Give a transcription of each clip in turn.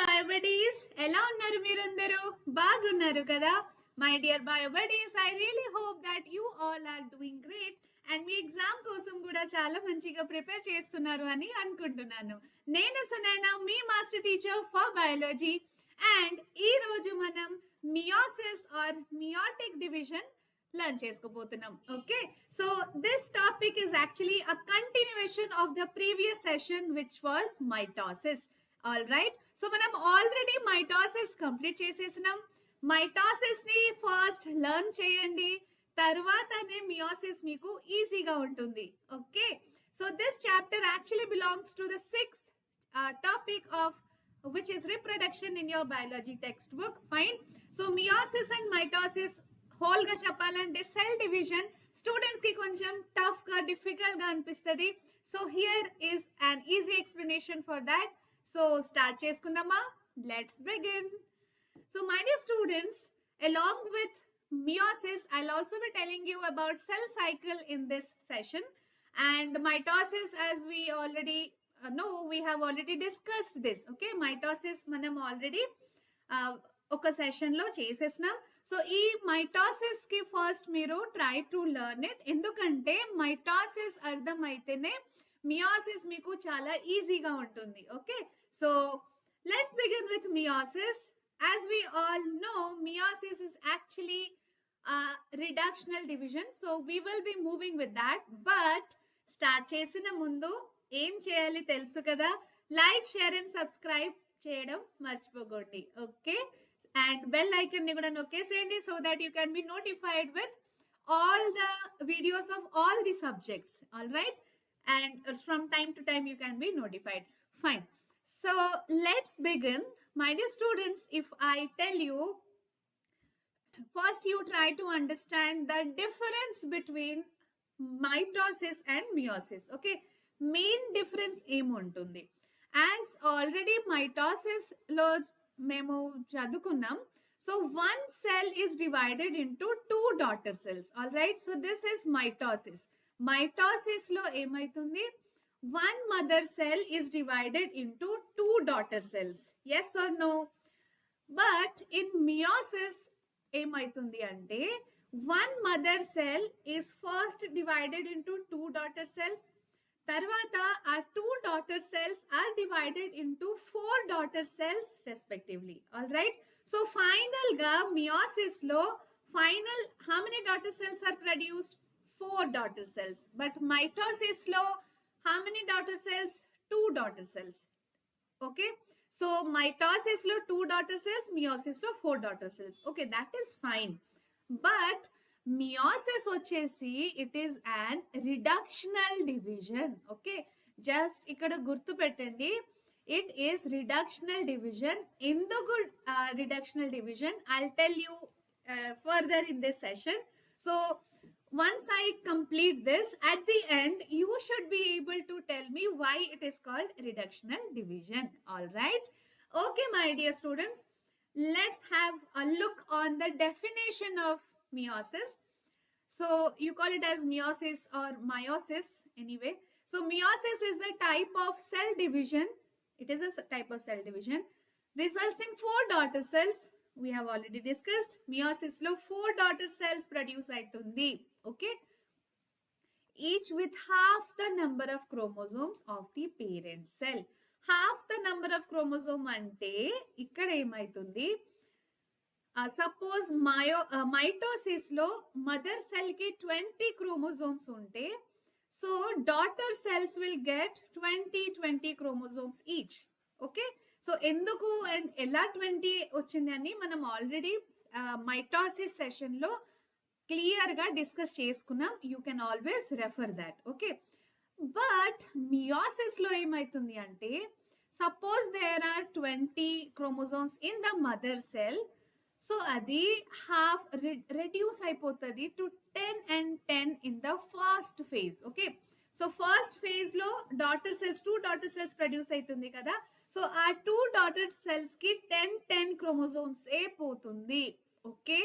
బయోబడీస్ ఎలా ఉన్నారు మీరందరూ బాగున్నారు కదా my dear bio buddies I really hope that you all are doing great and మీ ఎగ్జామ్ కోసం కూడా చాలా మంచిగా ప్రిపేర్ చేస్తున్నారు అని అనుకుంటున్నాను. నేను సునైనా మీ master teacher for biology and ఈ రోజు మనం meiosis or meiotic division learn చేసుకోబోతున్నాం. Okay, so this topic is actually a continuation of the previous session which was mitosis. All right, so మనం ఆల్రెడీ మైటాసిస్ కంప్లీట్ చేసేసినాం. మైటాసిస్ ని first learn చేయండి, తర్వాతనే meiosis మీకు ఈజీగా ఉంటుంది. Okay, so this chapter actually belongs to the sixth topic of which is reproduction in your biology textbook. Fine, so meiosis and mitosis whole గా చెప్పాలంటే cell division students కి కొంచెం టఫ్ గా డిఫికల్ట్ గా అనిపిస్తుంది. So here is an easy explanation for that. So start చేసుకుందామా, let's begin. So my dear students, along with meiosis I'll also be telling you about cell cycle in this session, and mitosis as we already know, we have already discussed this. Okay, mitosis మనం already ఒక session లో చేసేసినాం. So ఈ mitosis కి first మీరు try to learn it, ఎందుకంటే mitosis అర్థమైతేనే meiosis మీకు చాలా ఈజీగా ఉంటుంది. Okay, so let's begin with meiosis. As we all know, meiosis is actually reductional division. So we will be moving with that, but start చేసిన ముందు ఏం చేయాలి తెలుసు కదా, లైక్, షేర్ అండ్ సబ్స్క్రైబ్ చేయడం మర్చిపోకండి. Okay, and bell icon ni kuda nokkeseyandi so that you can be notified with all the videos of all the subjects. All right, and from time to time you can be notified. Fine, so let's begin. My dear students, if I tell you, first you try to understand the difference between mitosis and meiosis. Okay, main difference em untundi, as already mitosis lo మేము చదువుకున్నాం. So one cell is divided into two daughter cells. All right, so this is mitosis. Mitosis లో ఏమైతుంది, one mother cell is divided into two daughter cells. Yes or no? But in meiosis ఏమైతుంది అంటే, one mother cell is first divided into two daughter cells, తర్వాత ఆ two daughter cells are divided into four daughter cells respectively. All right, so final గా meiosis లో final how many daughter cells are produced? Four daughter cells. But mitosis లో how many daughter cells? Two daughter cells. Okay, so mitosis లో two daughter cells, meiosis లో four daughter cells. Okay, that is fine. But meiosis వచ్చేసి it is an reductional division. Okay, just ఇక్కడ గుర్తు పెట్టండి, it is reductional division. ఎందుకు reductional division? I'll tell you further in this session. So once I complete this, at the end you should be able to tell me why it is called reductional division. All right, okay my dear students, let's have a look on the definition of meiosis. So you call it as meiosis or meiosis anyway. So meiosis is the type of cell division. It is a type of cell division results in four daughter cells. We have already discussed meiosis lo four daughter cells produce aitundi. Okay, each with half the number of chromosomes of the parent cell. Half the number of chromosome ante ikkada emaitundi, suppose mitosis లో mother cell కి 20 chromosomes ఉంటే, so daughter cells will get 20 chromosomes each. Okay, so ఎందుకు and ఎలా 20 వచ్చింది అని మనం already mitosis session లో clear గా డిస్కస్ చేసుకున్నాం. You can always refer that. Okay, but meiosis లో ఏమైతుంది అంటే, suppose there are 20 chromosomes in the mother cell, so అది హాఫ్ రెడ్యూస్ అయిపోతుంది to 10 and 10 in the first phase. Okay, so first phase లో daughter cells, two daughter cells produce అవుతుంది కదా, so ఆ two daughter cells కి 10 chromosomes ఏ పోతుంది. Okay,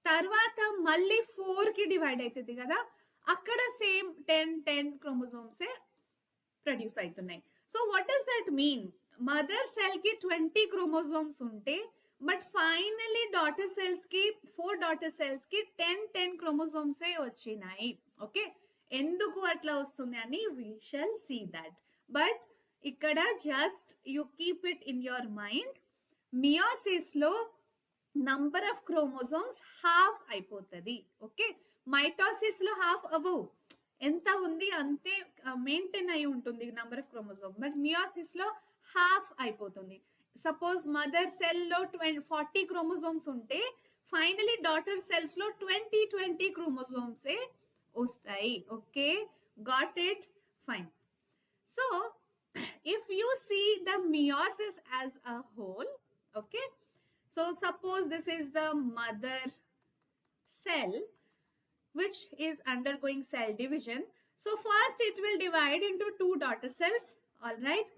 తర్వాత మళ్ళీ 4 కి డివైడ్ అవుతుంది కదా, అక్కడ సేమ్ 10 క్రోమోజోమ్స్ ప్రొడ్యూస్ అవుతున్నాయి. So what does that mean? Mother cell కి 20 క్రోమోజోమ్స్ ఉంటే బట్ ఫైనలీ డాటర్ సెల్స్ కి 4 డాటర్ సెల్స్ కి 10 క్రోమోజోమ్స్ వచ్చినాయి. ఓకే, ఎందుకు అట్లా వస్తుంది అని we shall see that. But ఇక్కడ just you keep it in your mind. Meiosis లో నంబర్ ఆఫ్ క్రోమోజోమ్స్ హాఫ్ అయిపోతుంది. ఓకే, మైటోసిస్ లో హాఫ్ అవ్వవు, ఎంత ఉంది అంతే మెయింటైన్ అయి ఉంటుంది number of chromosome. But meiosis లో హాఫ్ అయిపోతుంది. సపోజ్ మదర్ సెల్ లో 40 క్రోమోజోమ్స్ ఉంటే ఫైనలీ డాటర్ సెల్స్ లో 20 క్రోమోజోమ్స్ వస్తాయి. Okay, got it? Fine. So if you see the meiosis as a whole, okay, so suppose this is the mother cell which is undergoing cell division. So first it will divide into 2 daughter cells, all right.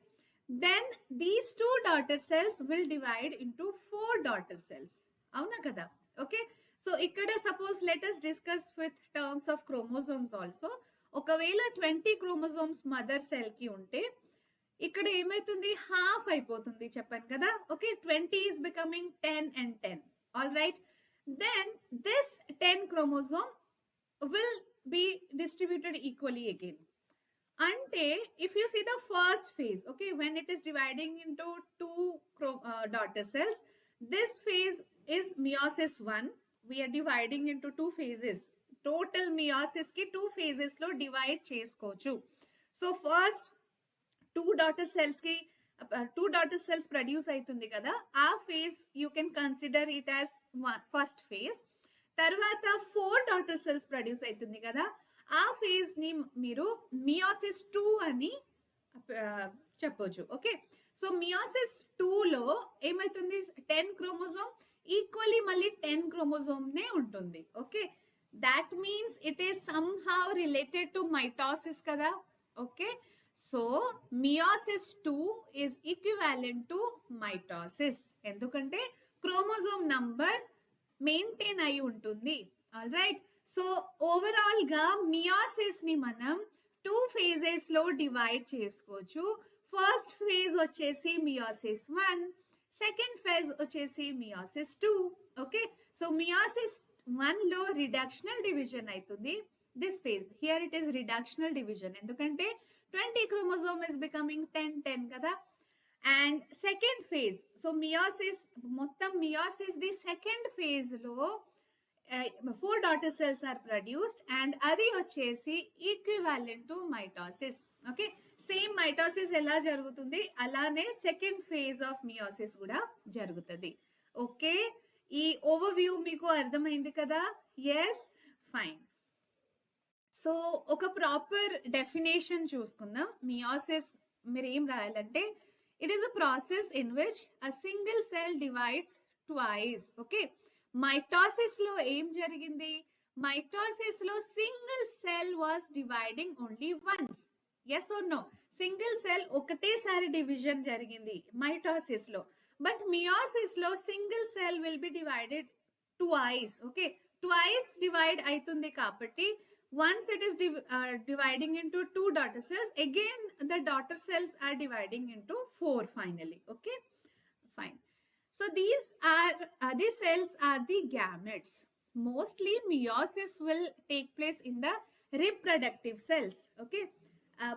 Then these 2 daughter cells will divide into 4 daughter cells. Avuna kada? Okay, so ikkada suppose let us discuss with terms of chromosomes also. ఒకవేళ 20 chromosomes mother cell కి ఉంటే ఇక్కడ ఏమైతుంది, half అయిపోతుంది చెప్పాను కదా. Okay, 20 is becoming 10 and 10, all right. Then this 10 chromosome will be distributed equally again. Ante if you see the first phase, okay, when it is dividing into 2 daughter cells, this phase is meiosis 1. We are dividing into 2 phases. Total meiosis ki 2 phases lo divide cheskochu. So first 2 daughter cells ki 2 daughter cells produce అవుతుంది కదా, ఆ phase you can consider it as first phase. తర్వాత 4 daughter cells produce అవుతుంది కదా, ఆ phase ని మీరు meiosis 2 అని చెప్పొచ్చు. ఓకే, సో meiosis 2 లో ఏమైతుంది, 10 క్రోమోజోమ్ ఈక్వల్లీ మళ్ళీ 10 క్రోమోజోమ్ నే ఉంటుంది. Okay, that means it is somehow related to mitosis kada. Okay, so meiosis 2 is equivalent to mitosis ఎందుకంటే క్రోమోజోమ్ నంబర్ మెయింటైన్ అయి ఉంటుంది. ఆల్ రైట్, సో ఓవరాల్ గా మియోసిస్ ని మనం 2 phases లో డివైడ్ చేసుకోవచ్చు. ఫస్ట్ ఫేజ్ వచ్చేసి మియోసిస్ 1, సెకండ్ ఫేజ్ వచ్చేసి మియోసిస్ 2. ఓకే, సో మియోసిస్ 1 లో రిడక్షనల్ డివిజన్ అవుతుంది. This phase here it is reductional division ఎందుకంటే 20 chromosome is becoming 10 kada. And second phase, so meiosis mottam meiosis the second phase lo 4 daughter cells are produced and adi vachesi equivalent to mitosis. Okay, same mitosis ela jarugutundi alane second phase of meiosis kuda jarugutadi. Okay, ee overview meeku ardhamaindi kada? Yes, fine. So ఒక proper definition చూసుకుందాం. Meiosis మీరు ఏం రాయాలంటే it is a process in which a single cell divides twice. Okay, mitosis లో ఏం జరిగింది, mitosis లో single cell was dividing only once. Yes or no? Single cell ఒకటేసారి డివిజన్ జరిగింది మైటోసిస్ లో. బట్ మియోసిస్ లో single cell will be divided twice. Okay, twice divide అవుతుంది కాబట్టి once it is dividing into 2 daughter cells, again the daughter cells are dividing into 4 finally. Okay, fine. So these cells are the gametes. Mostly meiosis will take place in the reproductive cells. Okay,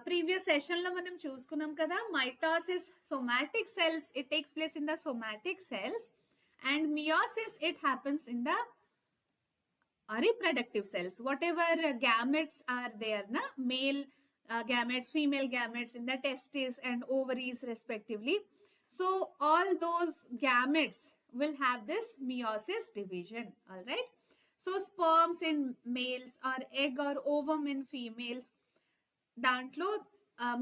previous session lo manam chusukunnam kada, mitosis somatic cells, it takes place in the somatic cells, and meiosis it happens in the reproductive cells. Whatever gametes are there, na male gametes, female gametes in the testes and ovaries respectively, so all those gametes will have this meiosis division. All right, so sperms in males or egg or ovum in females, dantlo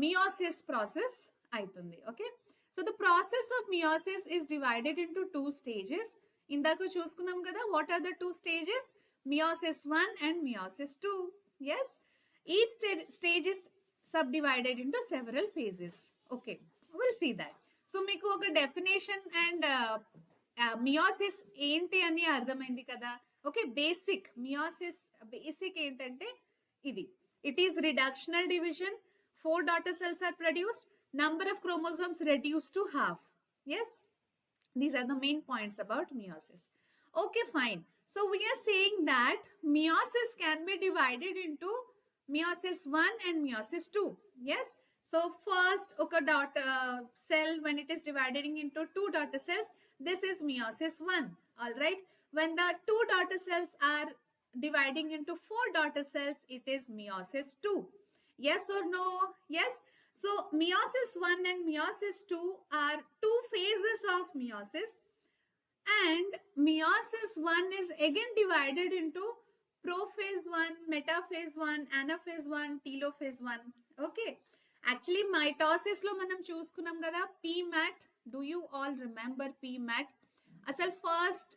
meiosis process aitundi. Okay, so the process of meiosis is divided into 2 stages. Indaka chusukunnam kada, what are the 2 stages? Meiosis 1 and meiosis 2. Yes, each stage is subdivided into several phases. Okay, we'll see that. So meeku oka definition and meiosis enti ani ardhamaindi kada. Okay, basic meiosis basic entante idi, it is reductional division. 4 daughter cells are produced, number of chromosomes reduced to half. Yes, these are the main points about meiosis. Okay, fine. So we are saying that meiosis can be divided into meiosis 1 and meiosis 2. Yes. So first, okay, cell, when it is dividing into two daughter cells, this is meiosis 1. All right. When the two daughter cells are dividing into four daughter cells, it is meiosis 2. Yes or no? Yes. So meiosis 1 and meiosis 2 are two phases of meiosis, and meiosis 1 is again divided into prophase 1, metaphase 1, anaphase 1, telophase 1. Okay. Actually mitosis లో మనం చూసుకున్నాం కదా PMAT. Do you all remember PMAT? అసలు first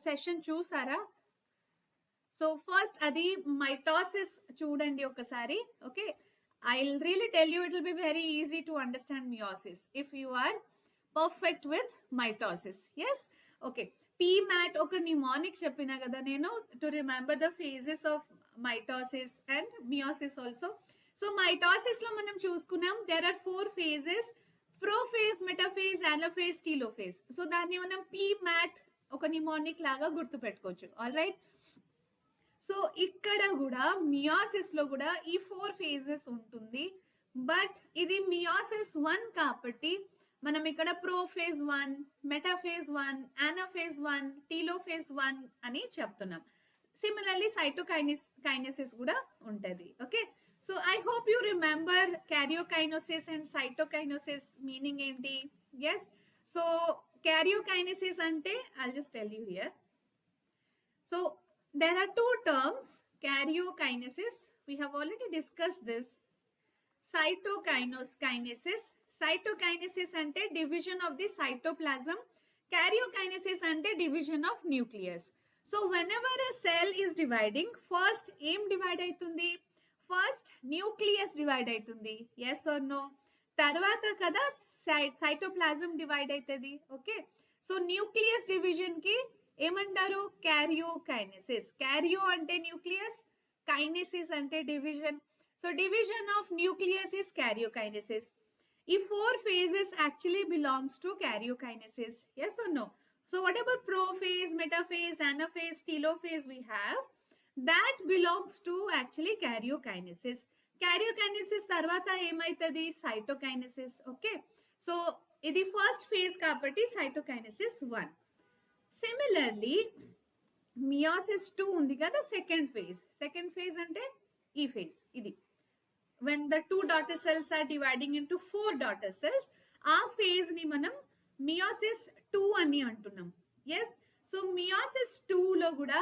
session చూసారా? So first అది mitosis చూడండి ఒకసారి. Okay, I'll really tell you, it will be very easy to understand meiosis if you are perfect with mitosis. Yes, okay. PMAT ఒక mnemonic చెప్పినా కదా నేను, to remember the phases of mitosis and meiosis also. So mitosis లో మనం చూసుకున్నాం there are four phases: prophase, metaphase, anaphase, telophase. So దాన్ని మనం PMAT ఒక mnemonic లాగా గుర్తు పెట్టుకోవచ్చు. All right. సో ఇక్కడ కూడా మియాసిస్ లో కూడా ఈ ఫోర్ ఫేజెస్ ఉంటుంది, బట్ ఇది మియాసిస్ 1 కాబట్టి మనం ఇక్కడ ప్రోఫేజ్ 1, మెటాఫేజ్ 1, అనాఫేజ్ 1, టీలోఫేజ్ 1 అని చెప్తున్నాం. సిమిలర్లీ సైటోకైనెసిస్ కూడా ఉంటుంది. Okay, so I hope you remember karyokinesis and cytokinesis meaning ఏంటి. ఎస్, సో క్యారియోకైనెసిస్ అంటే I'll just tell you here. So there are two terms: karyokinesis, we have already discussed this. Cytokinesis. Cytokinesis ante division of the cytoplasm. Karyokinesis ante division of nucleus. So whenever a cell is dividing, first aim divide aitundi, first nucleus divide aitundi. Yes or no? Tarvata kada cytoplasm divide aitadi. Okay, so nucleus division ki ఏమంటారు? Karyokinesis. Karyo అంటే nucleus, kinesis అంటే division. So division of nucleus is karyokinesis. ఈ four phases actually belongs to karyokinesis. Yes or no? So whatever prophase, metaphase, anaphase, telophase we have, that belongs to actually karyokinesis. Karyokinesis తర్వాత ఏమైతుంది? Cytokinesis. Okay, so ఇది first phase కాబట్టి cytokinesis 1. Similarly meiosis 2 ఉంది కదా, second phase. Second phase అంటే ఈ phase, ఇది when the two daughter cells are dividing into four daughter cells, ఆ ఫేజ్ ని మనం మియాసిస్ 2 అని అంటున్నాం. ఎస్, సో మియాసిస్ 2 లో కూడా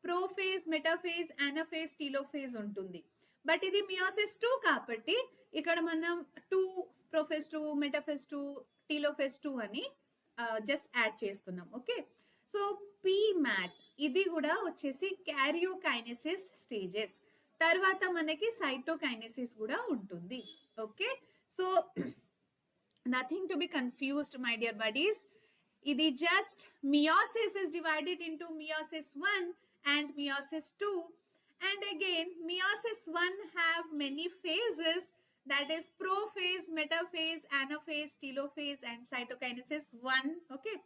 ప్రోఫేజ్, మెటాఫేజ్, అనాఫేజ్, టీలోఫేజ్ ఉంటుంది. బట్ ఇది మియాసిస్ 2 కాబట్టి ఇక్కడ మనం 2 ప్రోఫేజ్ 2, మెటాఫేజ్ 2, టీలోఫేజ్ 2 అని జస్ట్ యాడ్ చేస్తున్నాం. ఓకే, సో PMAT ఇది కూడా వచ్చేసి క్యారియోకైనెసిస్ స్టేజెస్. తర్వాత మనకి సైటోకైనెసిస్ కూడా ఉంటుంది. Okay, so nothing to be confused my dear buddies. ఇది just meiosis is divided into meiosis 1 and meiosis 2. And again, meiosis 1 have many phases, that is prophase, metaphase, anaphase, telophase and cytokinesis 1. Okay,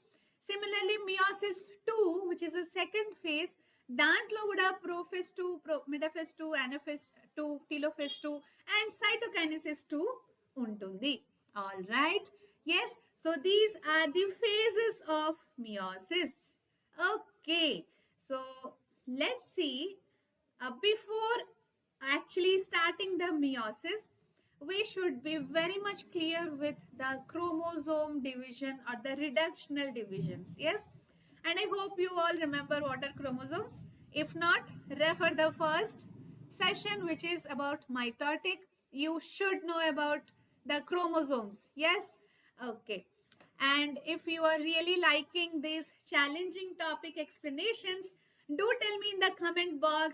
similarly meiosis 2, which is the second phase, దాంట్లో కూడా prophase 2, metaphase 2, anaphase 2, telophase 2 and cytokinesis 2 ఉంటుంది. All right, yes, so these are the phases of meiosis. Okay, so let's see, before actually starting the meiosis, we should be very much clear with the chromosome division or the reductional divisions. Yes, and I hope you all remember what are chromosomes. If not, refer the first session, which is about mitotic. You should know about the chromosomes. Yes, okay. And if you are really liking these challenging topic explanations, do tell me in the comment box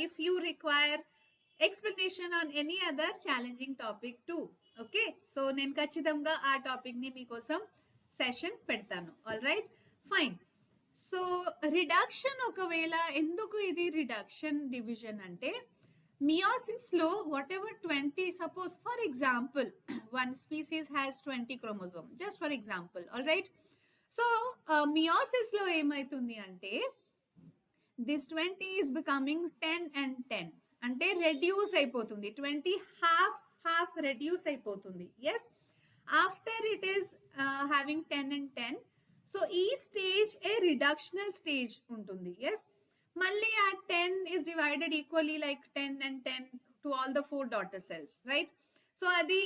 if you require explanation on any other challenging topic too. Okay, so నేను ఖచ్చితంగా ఆ topic ని మీకోసం session పెడతాను. All right, fine. So reduction, ఒకవేళ ఎందుకు ఇది reduction division అంటే, meiosis లో whatever 20, suppose for example one species has 20 chromosome, just for example, all right. So meiosis లో ఏమైతుంది అంటే this 20 is becoming 10 and 10, అంటే రెడ్యూస్ అయిపోతుంది 20 హాఫ్ రెడ్యూస్ అయిపోతుంది. Yes, after it is having 10 and 10, so ఈ stage a reductional stage ఉంటుంది. Yes, మళ్ళీ ఆ 10 is divided equally like 10 and 10 to all the 4 daughter cells, right? So అది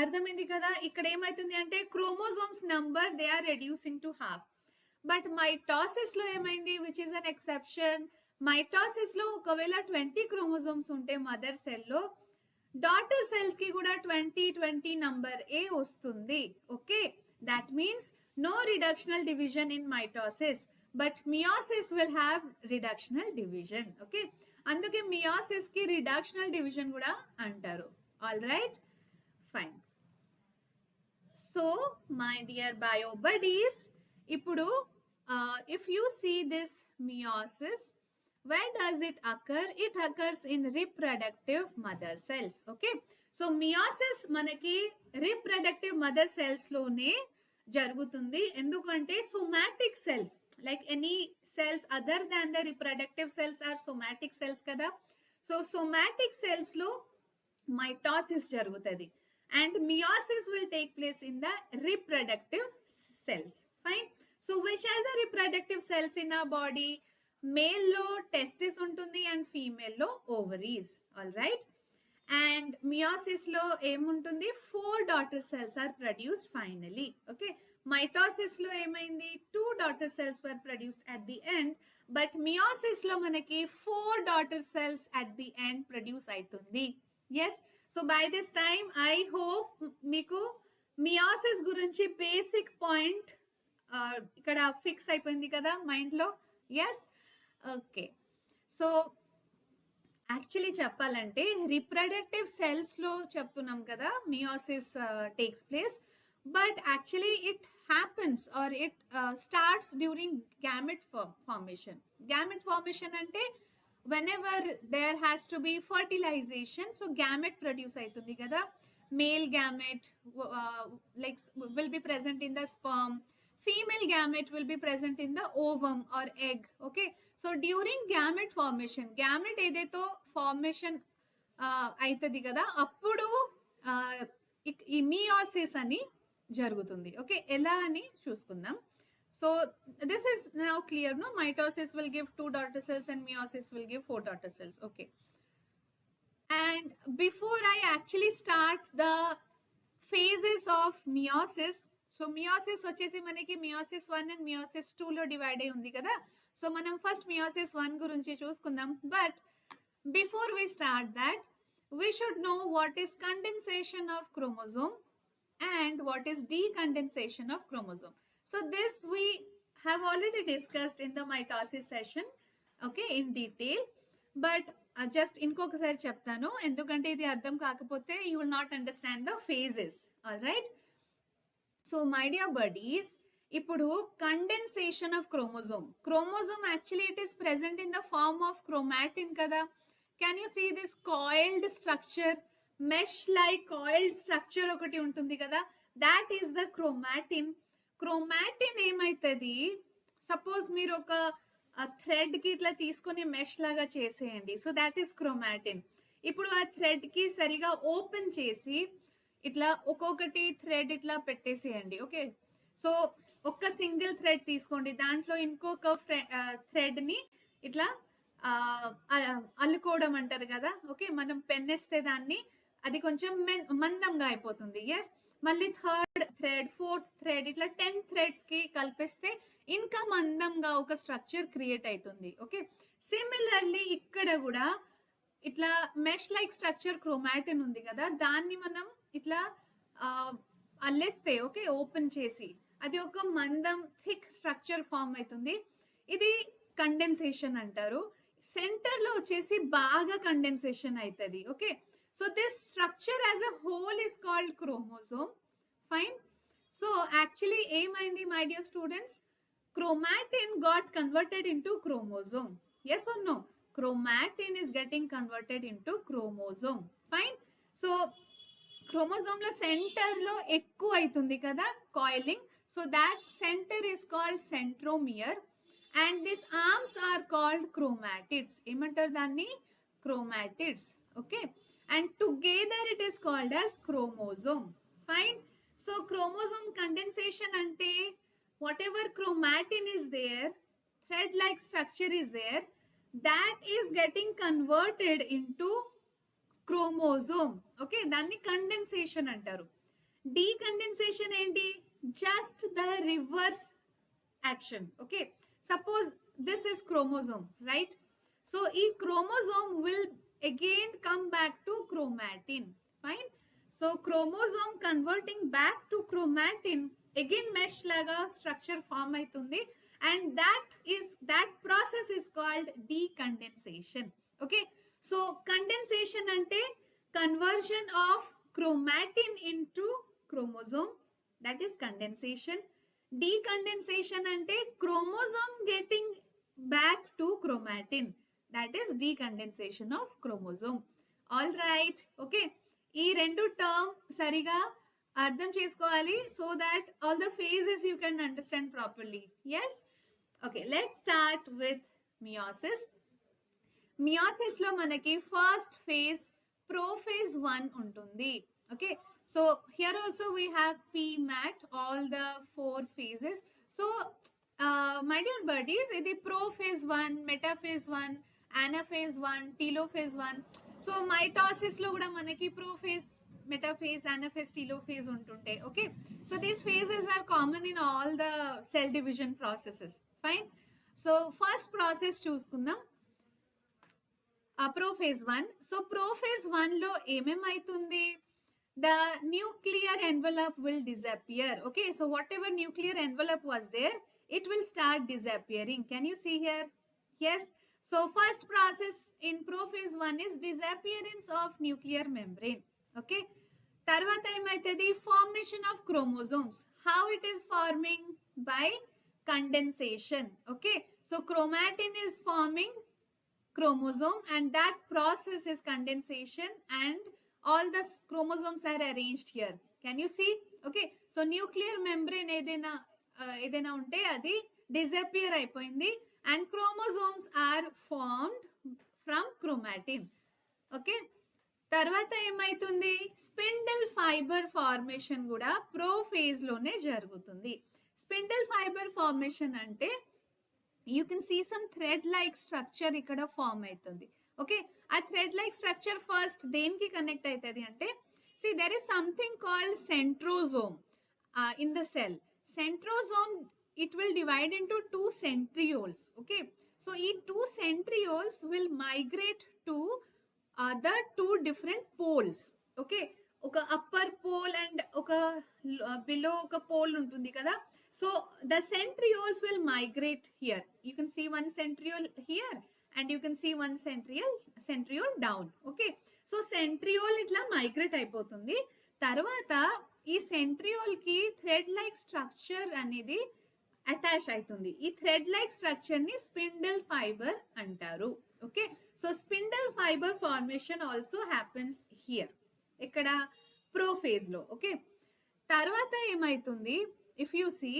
అర్థమైంది కదా. ఇక్కడ ఏమైతుంది అంటే chromosomes number they are reducing to half. But mitosis లో ఏమైంది, which is an exception, mitosis లో ఒకవేళ 20 క్రోమోజోమ్స్ ఉంటే మదర్ సెల్ లో, డాటర్ సెల్స్ కి కూడా 20 నంబర్ ఏ వస్తుంది. Okay, that means no reductional division in mitosis, but meiosis will have reductional division. Okay, అందుకే మియోసిస్ కి రిడక్షనల్ డివిజన్ కూడా అంటారు. All right, fine. So my dear bio buddies, ఇప్పుడు if you see this meiosis, where does it occur? It occurs in reproductive mother cells. Okay, so meiosis మనకి reproductive mother cells లోనే జరుగుతుంది. ఎందుకంటే somatic cells, like any cells other than the reproductive cells are somatic cells కదా. so somatic cells లో mitosis జరుగుతుంది and meiosis will take place in the reproductive cells. Fine. So which are the reproductive cells in our body? Male lo testis ఉంటుంది and female lo ovaries. All right. And meiosis lo em ఉంటుంది, 4 daughter cells are produced finally. Okay. Mitosis lo ఏమైంది, 2 daughter cells were produced at the end, but meiosis lo మనకి 4 daughter cells at the end produce అవుతుంది. Yes. So by this time I hope మీకు meiosis గురించి basic point ఇక్కడ fix అయిపోయింది కదా మైండ్లో. Yes, okay. So actually చెప్పాలంటే reproductive సెల్స్లో చెప్తున్నాం కదా meiosis takes place, but actually it happens or it starts during gamete formation. Gamete formation అంటే whenever there has to be fertilization, so gamete produce అవుతుంది కదా. male gamete like will be present in the sperm, female gamete will be present in the ovum or egg. Okay, so during gamete formation, gamete ఏదైతే formation అవుతుంది కదా, అప్పుడు ఈ meiosis అని జరుగుతుంది. Okay, ఎలా అని చూసుకుందాం. So this is now clear, no? Mitosis will give 2 daughter cells and meiosis will give 4 daughter cells. Okay, and before I actually start the phases of meiosis, so meiosis వచ్చేసి మనకి meiosis 1 and meiosis 2 లో divide అయి ఉంది కదా. So మనం first meiosis 1 గురించి చూసుకుందాం. But before we start that, we should know what is condensation of chromosome and what is decondensation of chromosome. So this we have already discussed in the mitosis session, okay, in detail. But just ఇంకొకసారి చెప్తాను, ఎందుకంటే ఇది అర్థం కాకపోతే you will not understand the phases. All right. So my dear buddies, ఇప్పుడు condensation of chromosome. Chromosome actually it is present in the form of chromatin kada. Can you see this coiled structure, mesh like coiled structure ఒకటి ఉంటుంది కదా, that is the chromatin. Chromatin ఏమైతుంది, suppose మీరు ఒక థ్రెడ్కి ఇట్లా తీసుకొని mesh లాగా చేసేయండి. So that is chromatin. ఇప్పుడు ఆ థ్రెడ్కి సరిగా ఓపెన్ చేసి ఇట్లా ఒక్కొక్కటి థ్రెడ్ ఇట్లా పెట్టేసేయండి. ఓకే, సో ఒక్క సింగిల్ థ్రెడ్ తీసుకోండి, దాంట్లో ఇంకొక థ్రెడ్ని ఇట్లా అల్లుకోవడం అంటారు కదా. ఓకే, మనం పెన్నేస్తే దాన్ని అది కొంచెం మందంగా అయిపోతుంది. ఎస్, మళ్ళీ థర్డ్ థ్రెడ్, ఫోర్త్ థ్రెడ్, ఇట్లా 10 థ్రెడ్స్కి కలిపేస్తే ఇంకా మందంగా ఒక స్ట్రక్చర్ క్రియేట్ అవుతుంది. ఓకే, సిమిలర్లీ ఇక్కడ కూడా ఇట్లా మెష్ లైక్ స్ట్రక్చర్ క్రోమాటిన్ ఉంది కదా, దాన్ని మనం ఇట్లా అల్లేస్తే, ఓకే, ఓపెన్ చేసి అది ఒక మందం థిక్ స్ట్రక్చర్ ఫామ్ అవుతుంది. ఇది కండెన్సేషన్ అంటారు. సెంటర్లో వచ్చేసి బాగా కండెన్సేషన్ అవుతుంది. Okay, so this structure as a whole is called chromosome. Fine. So actually ఏమైంది my dear students, chromatin got converted into chromosome. Yes or no? chromatin is getting converted into chromosome. Fine. So chromosome లో centre లో ఎక్కువ అవుతుంది కదా coiling. So that centre is called centromere and this arms are called chromatids. ఏమంటారు దాన్ని? Chromatids. Okay, and together it is called as chromosome. Fine. So chromosome condensation అంటే whatever chromatin is there, thread like structure is there, that is getting converted into chromosome. Okay, దాన్ని condensation అంటారు. Decondensation ఏంటి? Just the reverse action. Okay, suppose this is chromosome, right? So ఈ chromosome will again come back to chromatin. Fine. So chromosome converting back to chromatin again mesh లాగా structure form అవుతుంది and that process is called decondensation. Okay, so condensation ante conversion of chromatin into chromosome, that is condensation. Decondensation ante chromosome getting back to chromatin, that is decondensation of chromosome. All right. Okay, ee rendu term sariga అర్థం చేసుకోవాలి so that all the phases you can understand properly. Yes. Okay, let's start with meiosis. మియోసిస్లో మనకి first phase prophase 1 ఉంటుంది. Okay, so here also we have PMAT, all the 4 phases. So my dear buddies, ఇది prophase 1, metaphase 1, anaphase 1, telophase 1. So మైటాసిస్లో కూడా మనకి prophase, metaphase, anaphase, telophase untunte. Okay, so these phases are common in all the cell division processes. Fine. So first process చూసుకుందాం, prophase 1. so prophase 1 లో ఏమేం అవుతుంది? the nuclear envelope will disappear. Okay, so whatever nuclear envelope was there, it will start disappearing. Can you see here? Yes. So first process in prophase 1 is disappearance of nuclear membrane. Okay, తర్వాత ఏమైతుంది? Formation of chromosomes. How it is farming? By condensation. Okay, so chromatin is farming chromosome and that process is condensation and all the chromosomes are arranged here. Can you see? Okay, so nuclear membrane ఏదైనా ఉంటే అది disappear అయిపోయింది and chromosomes are formed from chromatin. Okay, తర్వాత ఏమైతుంది? Spindle fibre formation కూడా prophase లోనే జరుగుతుంది. Spindle fibre formation అంటే you can see some thread like structure ఇక్కడ ఫార్మ్ అవుతుంది. ఓకే, ఆ థ్రెడ్ లైక్ స్ట్రక్చర్ ఫస్ట్ దేనికి కనెక్ట్ అవుతుంది అంటే, see there is something called centrosome in the cell. Centrosome it will divide into 2 centrioles. Okay, so ఈ 2 centrioles will migrate to the 2 different poles. Okay, ఒక upper pole and ఒక below ఒక pole ఉంటుంది కదా. So the centrioles will migrate here. You can see one centriole here and you can see one centriole down. Okay, so centriole ఇట్లా migrate అయిపోతుంది. తర్వాత ఈ centriole కి థ్రెడ్ లైక్ స్ట్రక్చర్ అనేది అటాచ్ అవుతుంది. ఈ థ్రెడ్ లైక్ స్ట్రక్చర్ ని spindle fibre అంటారు. Okay, so spindle fibre formation also happens here, ఇక్కడ ప్రోఫేజ్ లో. ఓకే, తర్వాత ఏమైతుంది? If you see,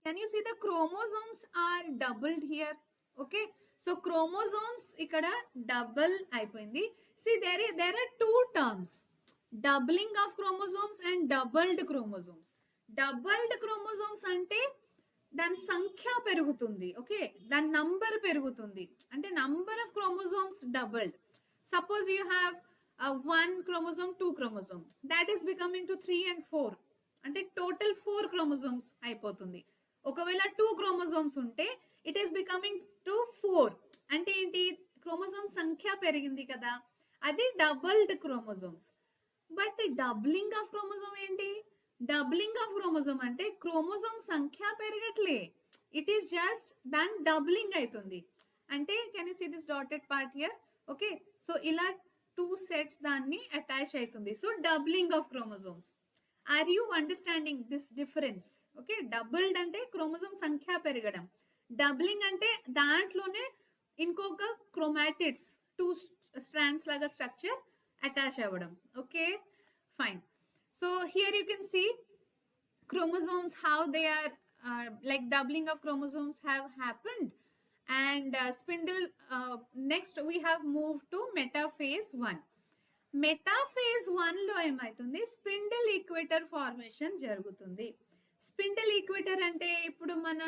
can you see the chromosomes are doubled here. Okay, so chromosomes ఇక్కడ డబుల్ అయిపోయింది. See there are 2 terms, doubling of chromosomes and doubled chromosomes. Doubled chromosomes అంటే దాని సంఖ్య పెరుగుతుంది. ఓకే, దాని నంబర్ పెరుగుతుంది, అంటే number of chromosomes doubled. Suppose you have 1 chromosome, 2 chromosomes, that is becoming to 3 and 4, అంటే టోటల్ 4 chromosomes అయిపోతుంది. ఒకవేళ 2 chromosomes ఉంటే ఇట్ ఈస్ బికమింగ్ టు 4, అంటే ఏంటి? క్రోమోజోమ్ సంఖ్య పెరిగింది కదా, అది doubled chromosomes. But doubling of chromosome ఏంటి? డబ్లింగ్ ఆఫ్ క్రోమోజోమ్ అంటే క్రోమోజోమ్ సంఖ్య పెరగట్లే, ఇట్ ఈస్ జస్ట్ దాని డబ్లింగ్ అవుతుంది. అంటే can you see this dotted part here? Okay, so ఇలా 2 sets దాన్ని అటాచ్ అవుతుంది. So doubling of chromosomes. Are you understanding this difference? Okay, doubled అంటే క్రోమోజోమ్ సంఖ్య పెరగడం, డబ్లింగ్ అంటే దాంట్లోనే ఇంకొక క్రోమాటిడ్స్ 2 strands లాగా స్ట్రక్చర్ అటాచ్ అవ్వడం. Okay, fine. So here you can see chromosomes, how they are like doubling of chromosomes have happened. And spindle, next we have moved to metaphase 1. Metaphase 1లో ఏమవుతుంది, spindle equator formation జరుగుతుంది. Spindle equator అంటే ఇప్పుడు మన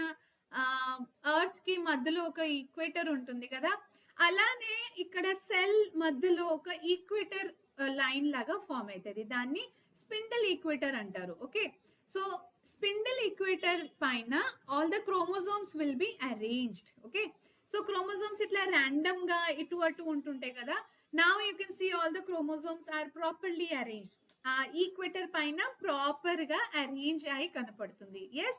earth కి మధ్యలో ఒక equator ఉంటుంది కదా, అలానే ఇక్కడ సెల్ మధ్యలో ఒక ఈక్వేటర్ లైన్ లాగా ఫామ్ అవుతుంది. దాన్ని స్పిండిల్ ఈక్వేటర్ అంటారు. ఓకే, సో స్పిండిల్ ఈక్వేటర్ పైన all the chromosomes will be arranged. Okay, so chromosomes ఇట్లా ర్యాండమ్ గా ఇటు అటు ఉంటుంటాయి కదా. Now you can see all the chromosomes are properly arranged. Equator paina proper ga arrange ayi kanapadutundi. Yes,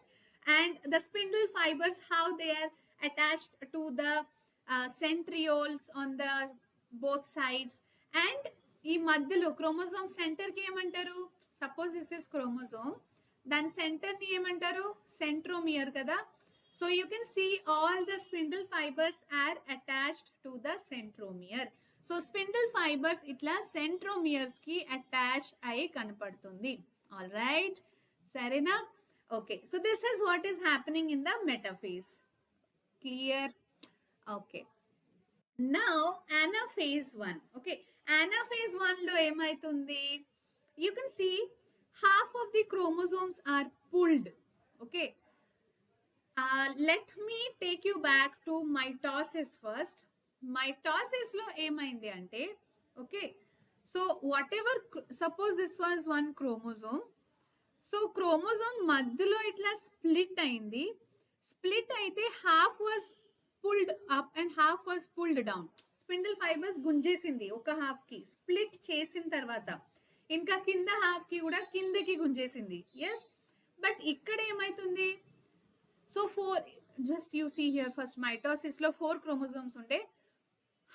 and the spindle fibers, how they are attached to the centrioles on the both sides. And ee madhyalo chromosome center ki emantaru, suppose this is chromosome, then center ni emantaru centromere kada. So you can see all the spindle fibers are attached to the centromere. So spindle fibres ఇట్లా centromeres కి attach అయి కనపడుతుంది. All right, సరేనా? Okay, so this is what is happening in the metaphase. Clear? Okay, now anaphase 1. Okay, anaphase 1లో ఏమైతుంది, you can see half of the chromosomes are pulled. Okay, let me take you back to mitosis first. మైటోసిస్లో ఏమైంది అంటే, okay, so whatever, suppose this was 1 chromosome. So chromosome మధ్యలో ఇట్లా split అయింది. Split అయితే half was pulled up and half was pulled down. Spindle fibres గుంజేసింది ఒక హాఫ్కి. స్ప్లిట్ చేసిన తర్వాత ఇంకా కింద హాఫ్కి కూడా కిందకి గుంజేసింది. ఎస్, బట్ ఇక్కడ ఏమవుతుంది, so 4, just you see here first, మైటోసిస్లో 4 క్రోమోజోమ్స్ ఉంటే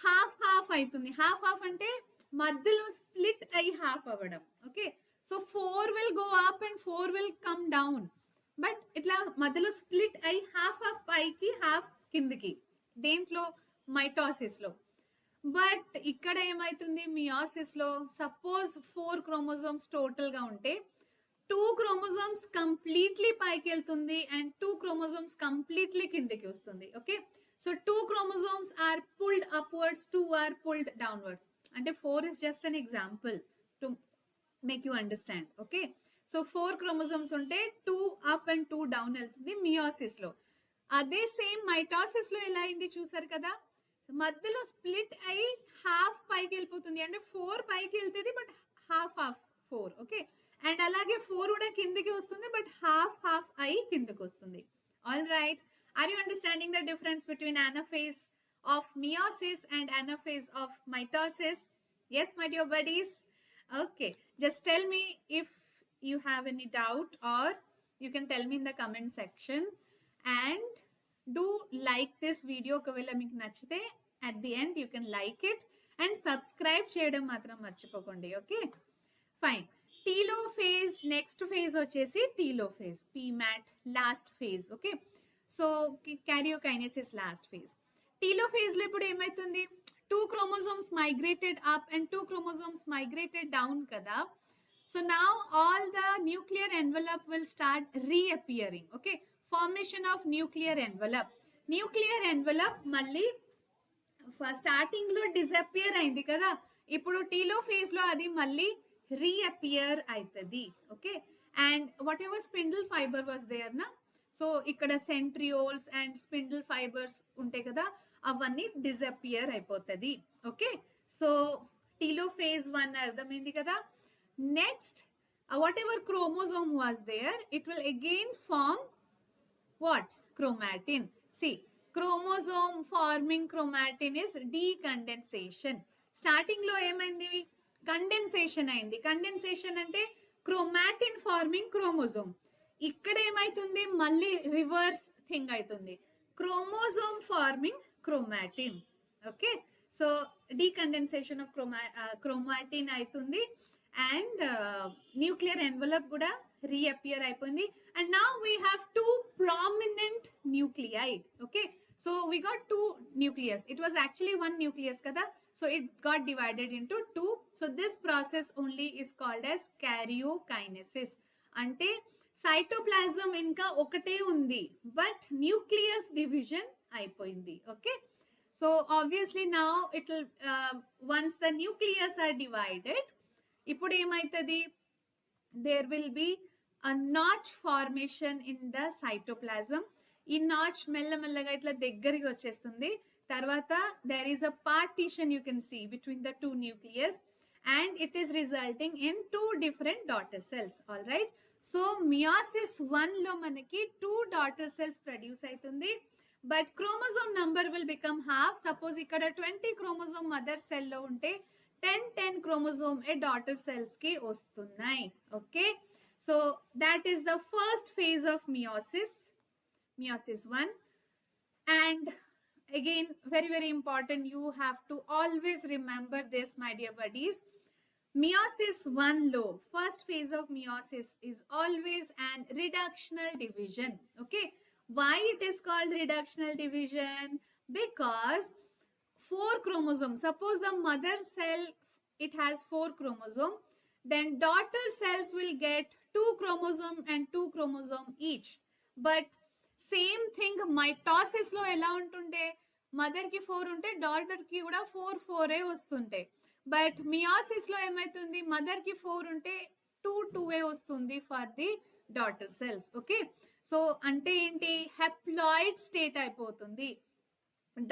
హాఫ్ హాఫ్ అవుతుంది. హాఫ్ హాఫ్ అంటే మధ్యలో స్ప్లిట్ అయ్యి హాఫ్ అవ్వడం. Okay, so 4 will go up and 4 will come down. But ఇట్లా మధ్యలో స్ప్లిట్ అయ్యి హాఫ్ హాఫ్ పైకి హాఫ్ కిందికి, దేంట్లో, మైటోసిస్లో. బట్ ఇక్కడ ఏమవుతుంది, మియోసిస్లో సపోజ్ 4 క్రోమోజోమ్స్ టోటల్గా ఉంటే 2 క్రోమోజోమ్స్ కంప్లీట్లీ పైకి వెళ్తుంది అండ్ 2 క్రోమోజోమ్స్ కంప్లీట్లీ కిందికి వస్తుంది. Okay, so 2 chromosomes are pulled upwards, 2 are pulled downwards. And 4 is just an example to make you understand. Okay, so 4 chromosomes unte 2 up and 2 down వెళ్తుంది meiosis లో. అదే same mitosis లో ఎలా అయింది చూసారు కదా, మధ్యలో స్ప్లిట్ అయి హాఫ్ పైకి వెళ్ళిపోతుంది. అంటే 4 పైకి వెళ్తుంది but half half 4. Okay, and అలాగే 4 కూడా కిందికి వస్తుంది బట్ హాఫ్ హాఫ్ అయి కిందికి వస్తుంది. All right, are you understanding the difference between anaphase of meiosis and anaphase of mitosis? Yes, my dear buddies? Okay, just tell me if you have any doubt, or you can tell me in the comment section. And do like this video ఒకవేళ మీకు నచ్చితే. At the end you can like it and subscribe చేయడం మాత్రం మర్చిపోకండి. Okay, fine. Telophase next phase వచ్చేసి telophase, PMAT last phase. Okay, so karyokinesis last phase. టీలోఫేజ్లో ఇప్పుడు ఏమవుతుంది, 2 chromosomes migrated up and 2 chromosomes migrated down కదా. So now all the nuclear envelope will start reappearing. Okay, formation of nuclear envelope. Nuclear envelope మళ్ళీ స్టార్టింగ్లో disappear అయింది కదా, ఇప్పుడు టీలోఫేజ్లో అది మళ్ళీ రీఅపియర్ అవుతుంది. Okay, and whatever spindle fibre was there నా, సో ఇక్కడ సెంట్రియోల్స్ అండ్ స్పిండిల్ ఫైబర్స్ ఉంటాయి కదా, అవన్నీ డిసపియర్ అయిపోతుంది. ఓకే, సో టీలోఫేజ్ 1 అర్థమైంది కదా. Next whatever chromosome was there, it will again form what, chromatin. See, chromosome forming chromatin is decondensation. స్టార్టింగ్లో ఏమైంది, కండెన్సేషన్ అయింది. కండెన్సేషన్ అంటే క్రోమాటిన్ ఫార్మింగ్ క్రోమోజోమ్. ఇక్కడ ఏమైతుంది, మళ్ళీ రివర్స్ థింగ్ అవుతుంది, chromosome forming chromatin. Okay, so decondensation of chromatin అవుతుంది and nuclear envelope కూడా రీఅపియర్ అయిపోయింది. And now we have 2 prominent nuclei. Okay, So we got two nucleus. It was actually one nucleus kada, so it got divided into two. So this process only is called as karyokinesis. Ante cytoplasm inka okate undi, but nucleus division అయిపోయింది. Okay, so obviously now it will once the nucleus are divided, ఇప్పుడు ఏమైతది, there will be a notch formation in the cytoplasm. ఈ notch మెల్లమెల్లగా ఇట్లా దగ్గరికి వచ్చేస్తుంది. తర్వాత there is a partition you can see between the two nucleus, and it is resulting in two different daughter cells. All right, so meiosis 1 లో మనకి two daughter cells produce అవుతుంది, but chromosome number will become half. Suppose ఇక్కడ 20 chromosome mother cell లో ఉంటే 10 chromosome a daughter cells కి వస్తున్నాయి. Okay, so that is the first phase of meiosis, meiosis 1. And again, very important, you have to always remember this, my dear buddies. Meiosis 1 low, first phase of meiosis is always an reductional division. Okay, why it is called reductional division? Because 4 chromosomes, suppose the mother cell, it has 4 chromosome, then daughter cells will get 2 chromosome and 2 chromosome each. But same thing mitosis లో ఎలా ఉంటుంటే mother కి 4 ఉంటే daughter కి కూడా 4 వస్తుంటాయి. But meiosis లో ఏమైతుంది, మదర్ కి 4 ఉంటే 2 వస్తుంది for the daughter cells. Okay, so అంటే ఏంటి, హెప్లాయిడ్ స్టేట్ అయిపోతుంది.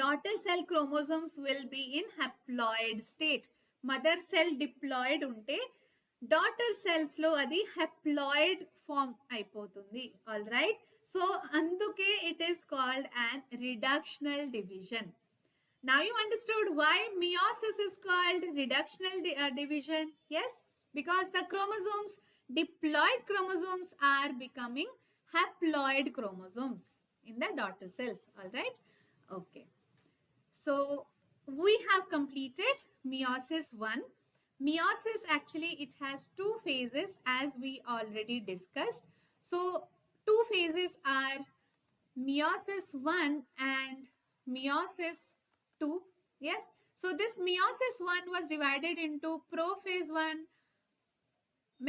Daughter cell chromosomes will be in haploid state. Mother cell diploid ఉంటే డాటర్ సెల్స్ లో అది హెప్లాయిడ్ ఫామ్ అయిపోతుంది. ఆల్ రైట్, సో అందుకే it is called an reductional division. Now you understood why meiosis is called reductional division? Yes, because the chromosomes, diploid chromosomes, are becoming haploid chromosomes in the daughter cells. All right, okay, so we have completed meiosis 1. Meiosis actually it has two phases as we already discussed. So two phases are meiosis 1 and meiosis 2. Yes, so this meiosis 1 was divided into prophase 1,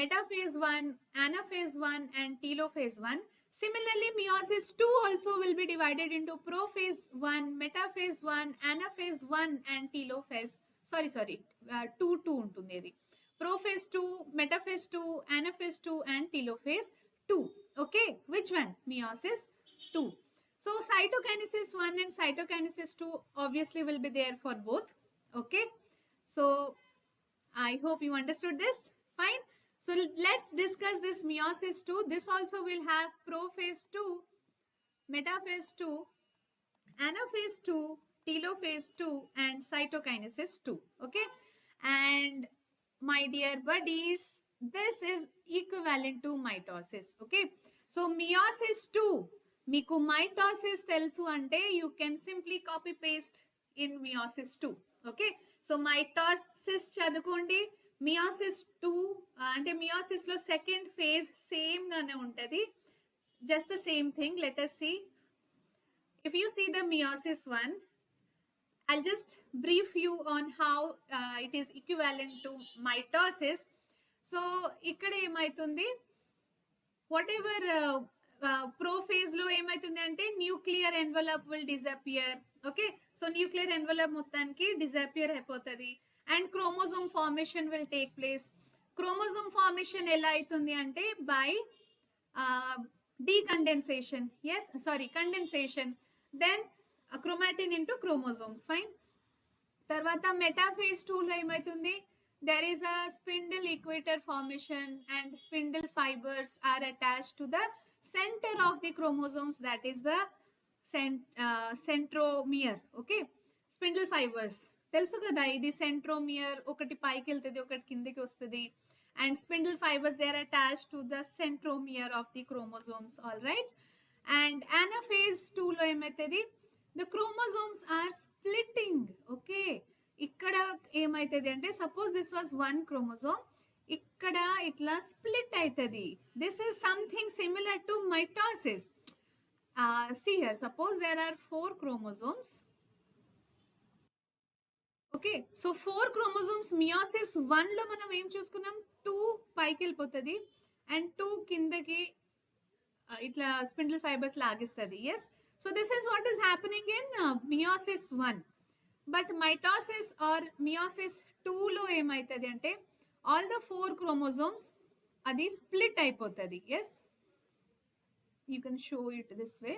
metaphase 1, anaphase 1 and telophase 1. Similarly, meiosis 2 also will be divided into prophase 1, metaphase 1, anaphase 1 and telophase. Sorry, 2 ఉంటుంది ఇది. Prophase 2, metaphase 2, anaphase 2 and telophase 2. Okay, which one? Meiosis 2. So cytokinesis 1 and cytokinesis 2 obviously will be there for both. Okay, so I hope you understood this. Fine. So let's discuss this meiosis 2. This also will have prophase 2, metaphase 2, anaphase 2, telophase 2 and cytokinesis 2. Okay, and my dear buddies, this is equivalent to mitosis. Okay, so meiosis 2 మీకు mitosis తెలుసు అంటే you can simply copy paste in meiosis 2. Okay, so mitosis చదువుకోండి, meiosis 2 అంటే meiosis లో second phase same గానే ఉంటది, just the same thing. Let us see. If you see the meiosis 1, I'll just brief you on how it is equivalent to mitosis. So ఇక్కడ ఏమైతుంది, whatever prophase లో ఏమైతుంది అంటే nuclear envelope will disappear. Okay, so nuclear envelope మొత్తానికి disappear అయిపోతుంది and chromosome formation will take place. Chromosome formation ఎలా అవుతుంది అంటే by decondensation. Yes, sorry, condensation. Then chromatin into chromosomes. Fine. తర్వాత మెటాఫేజ్ 2 లో ఏమైతుంది, there is a spindle equator formation and spindle fibers are attached to the center of the chromosomes, that is the centromere. Okay, spindle fibers తెలుసు కదా, ఇది centromere, ఒకటి పైకి వెళ్తుంది ఒకటి కిందకి వస్తుంది, and spindle fibers, they are attached to the centromere of the chromosomes. All right, and anaphase 2 లో ఏమైతుంది, the chromosomes are splitting. Okay, ఇక్కడ ఏమైతుంది అంటే సపోజ్ దిస్ వాజ్ 1 chromosome, ఇక్కడ ఇట్లా స్ప్లిట్ అవుతుంది. This is something similar to mitosis. see here, suppose there are 4 chromosomes. Okay, so 4 chromosomes meiosis 1 లో మనం ఏం చూసుకున్నాం, 2 పైకి వెళ్ళిపోతుంది అండ్ 2 కిందకి ఇట్లా స్పిండిల్ ఫైబర్స్ లాగిస్తుంది. Yes, so this is what is happening in meiosis 1. But mitosis or meiosis 2 లో ఏమవుతుంది అంటే ఆల్ ద 4 క్రోమోజోమ్స్ అది స్ప్లిట్ అయిపోతుంది. Yes, you can show it this way.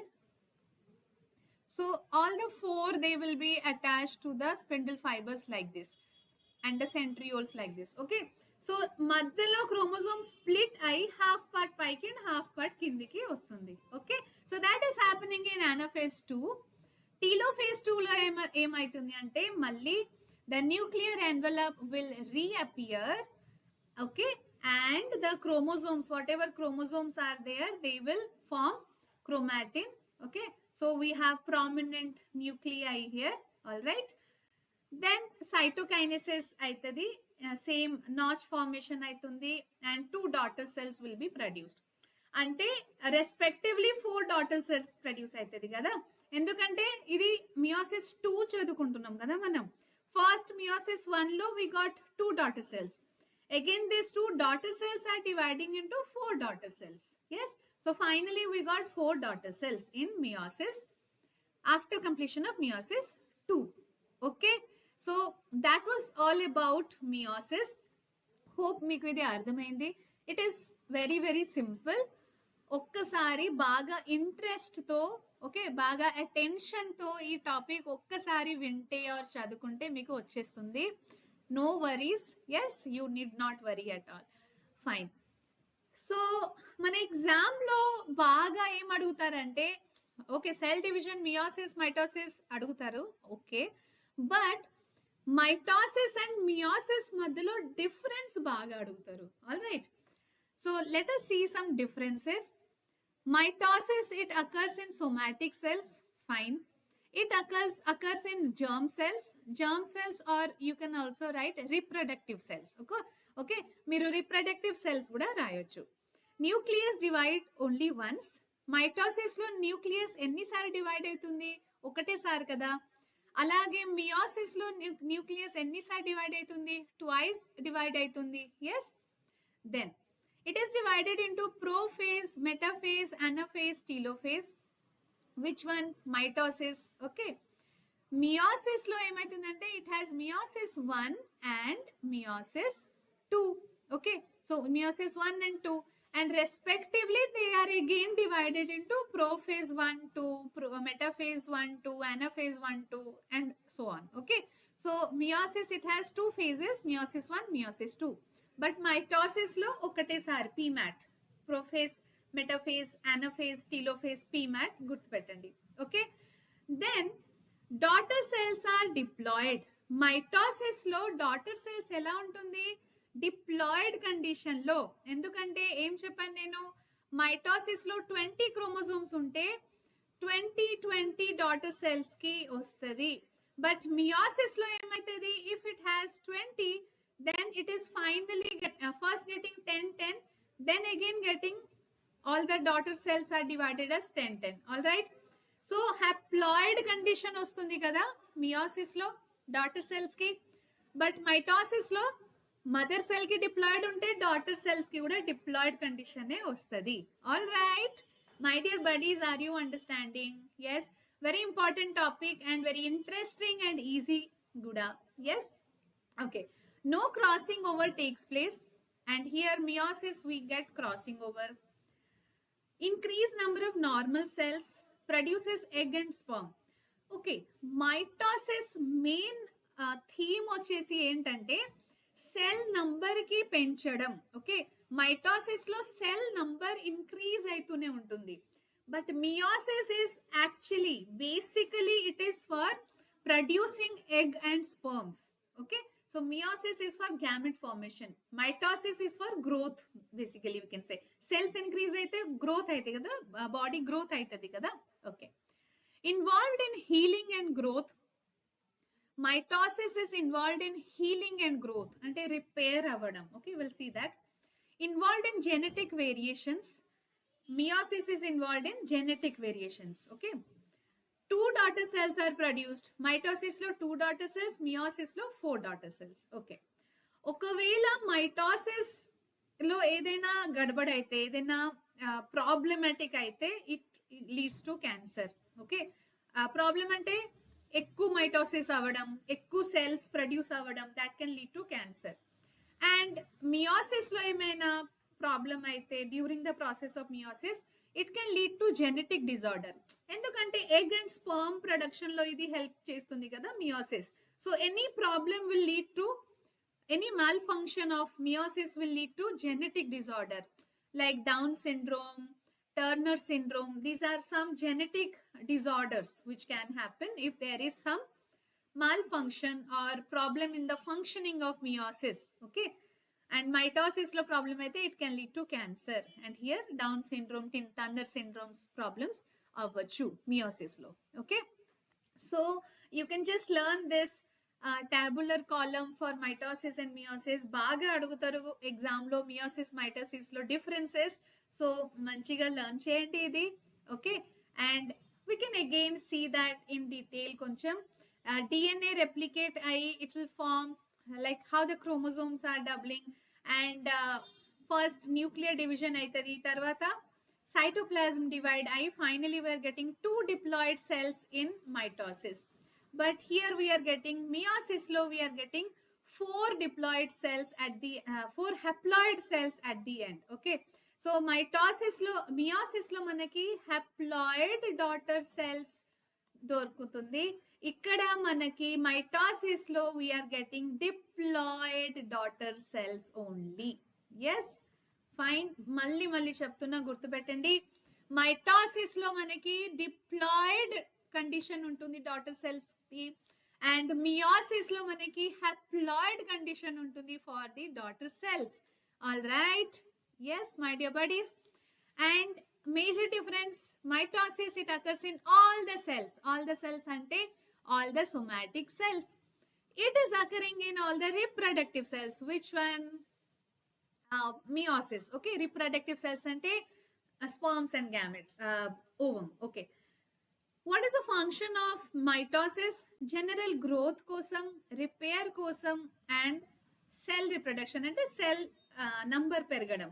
So all the 4 they will be attached to the spindle fibers like this and the centrioles like this. Okay, so మధ్యలో chromosome split అయి half part పైకి and half part కిందికి వస్తుంది. Okay, so that is happening in anaphase 2. telophase 2 లో ఏమైతుంది అంటే మళ్ళీ the nuclear envelope will reappear. Okay, and the chromosomes, whatever chromosomes are there, they will form chromatin. Okay, so we have prominent nuclei here. All right, then cytokinesis aitadi, same notch formation aitundi and 2 daughter cells will be produced. అంటే respectively 4 daughter cells produce అవుతుంది కదా, ఎందుకంటే ఇది meiosis 2 చదువుకుంటున్నాం కదా మనం. First meiosis 1 లో we got 2 daughter cells. Again these 2 daughter cells are dividing into 4 daughter cells. Yes, so finally we got 4 daughter cells in meiosis after completion of meiosis 2. Okay, so that was all about meiosis. Hope మీకు ఇది అర్థమైంది. It is very very simple. ఒక్కసారి బాగా ఇంట్రెస్ట్తో, okay, బాగా అటెన్షన్తో ఈ topic ఒక్కసారి వింటే ఆర్ చదువుకుంటే మీకు వచ్చేస్తుంది. No worries. Yes, you need not worry at all. Fine. So మన ఎగ్జామ్లో బాగా ఏం అడుగుతారంటే, okay, cell division, meiosis, mitosis అడుగుతారు. Okay, but mitosis and meiosis మధ్యలో డిఫరెన్స్ బాగా అడుగుతారు. All right, so let us see some differences. Mitosis, it occurs in somatic cells. Fine. It occurs in germ cells. Germ cells, or you can also write reproductive cells. Okay, మీరు reproductive cells కూడా రాయొచ్చు. Nucleus divide only once. Mitosis లో nucleus ఎన్నిసార్లు divide అవుతుంది, ఒకటేసారి కదా. అలాగే meiosis లో న్యూక్లియస్ ఎన్నిసార్లు డివైడ్ అవుతుంది, ట్వైస్ డివైడ్ అవుతుంది. Yes, then it is divided into prophase, metaphase, anaphase, telophase. Which one? Mitosis. Okay, meiosis లో ఏమైతుందంటే it has meiosis 1 and meiosis 2. Okay, so meiosis 1 and 2, and respectively they are again divided into prophase 1 2, metaphase 1 2, anaphase 1 2, and so on. Okay, so meiosis, it has 2 phases, meiosis 1, meiosis 2. But mitosis లో ఒకటేసారి PMAT, prophase, metaphase, anaphase, telophase, PMAT గుర్తుపెట్టండి. Okay, then daughter cells are diploid. Mitosis లో daughter cells ఎలా ఉంటుంది, diploid condition లో. ఎందుకంటే ఏం చెప్పాను నేను, మైటోసిస్ లో 20 క్రోమోజోమ్స్ ఉంటే 20 డాటర్ సెల్స్ కి వస్తుంది. బట్ మియోసిస్ లో ఏమైతుంది, if it has 20, then it is finally first getting 10 then again getting all the daughter cells are divided as 10. All right, so haploid condition వస్తుంది కదా మియోసిస్ లో daughter cells కి, బట్ mitosis లో మదర్ సెల్ కి diploid ఉంటే daughter cells కి కూడా డిప్లాయిడ్ కండిషనే వస్తుంది. All right my dear buddies, are you understanding? Yes, very important topic and very interesting and easy కూడా. Yes, okay. No crossing over takes place, and here meiosis we get crossing over. Increased number of normal cells produces egg and sperm. Okay, mitosis main theme వచ్చేసి ఏంటంటే cell number కి పెంచడం. Okay, mitosis లో cell number increase అవుతూనే ఉంటుంది, but meiosis is actually basically it is for producing egg and sperms. Okay, so meiosis is for gamete formation, mitosis is for growth. Basically we can say cells increase aithe growth aithe kada, body growth aitadi kada. Okay, involved in healing and growth. Mitosis is involved in healing and growth, ante repair avadam. Okay, we'll see that. Involved in genetic variations. meiosis is involved in genetic variations. Okay, two daughter cells are produced. Mitosis లో two daughter cells, meiosis లో four daughter cells. Okay, ఒకవేళ mitosis లో ఏదైనా గడబడి అయితే, ఏదైనా problematic అయితే, it leads to cancer. Okay, problem అంటే ఎక్కువ మైటోసిస్ అవ్వడం, ఎక్కువ సెల్స్ ప్రొడ్యూస్ అవ్వడం, that can lead to cancer. And meiosis లో ఏమైనా ప్రాబ్లం అయితే during the process of meiosis, it can lead to genetic disorder. ఎందుకంటే ఎగ్ అండ్ స్పర్మ్ ప్రొడక్షన్ లో ఇది హెల్ప్ చేస్తుంది కదా meiosis. So any problem will lead to, any malfunction of meiosis will lead to genetic disorder like Down syndrome, Turner syndrome. These are some genetic disorders which can happen if there is some malfunction or problem in the functioning of meiosis. Okay, and mitosis lo problem aithe it can lead to cancer. And here Down syndrome, Turner syndrome's problems avvachu meiosis lo. Okay, so you can just learn this tabular column for mitosis and meiosis. బాగా అడుగుతారు exam లో meiosis mitosis లో differences. So మంచిగా learn చేయండి ఇది. Okay, and we can again see that in detail. కొంచెం DNA replicate అయ్యి it will form like how the chromosomes are doubling, and first nuclear division అవుతుంది, తర్వాత cytoplasm divide I finally we are getting two diploid cells in mitosis. But here we are getting meiosis lo we are getting four diploid cells at the four haploid cells at the end. Okay, so mitosis lo meiosis lo manaki haploid daughter cells దొరుకుతుంది. ఇక్కడ మనకి mitosis లో we are getting diploid daughter cells only. Yes, fine. మళ్ళీ మళ్ళీ చెప్తున్నా, గుర్తుపెట్టండి. Mitosis లో మనకి డిప్లాయిడ్ కండిషన్ ఉంటుంది డాటర్ సెల్స్ ది, అండ్ మియోసిస్ లో మనకి హ్యాప్లాయిడ్ కండిషన్ ఉంటుంది for the daughter cells. All right, yes my dear buddies. And major difference, mitosis it occurs in all the cells. All the cells అంటే all the somatic cells. It is occurring in all the reproductive cells. Which one? meiosis. Okay, reproductive cells ante sperms and gametes, ovum. Okay, what is the function of mitosis? General growth kosam, repair kosam, and cell reproduction ante cell number పెరగడం.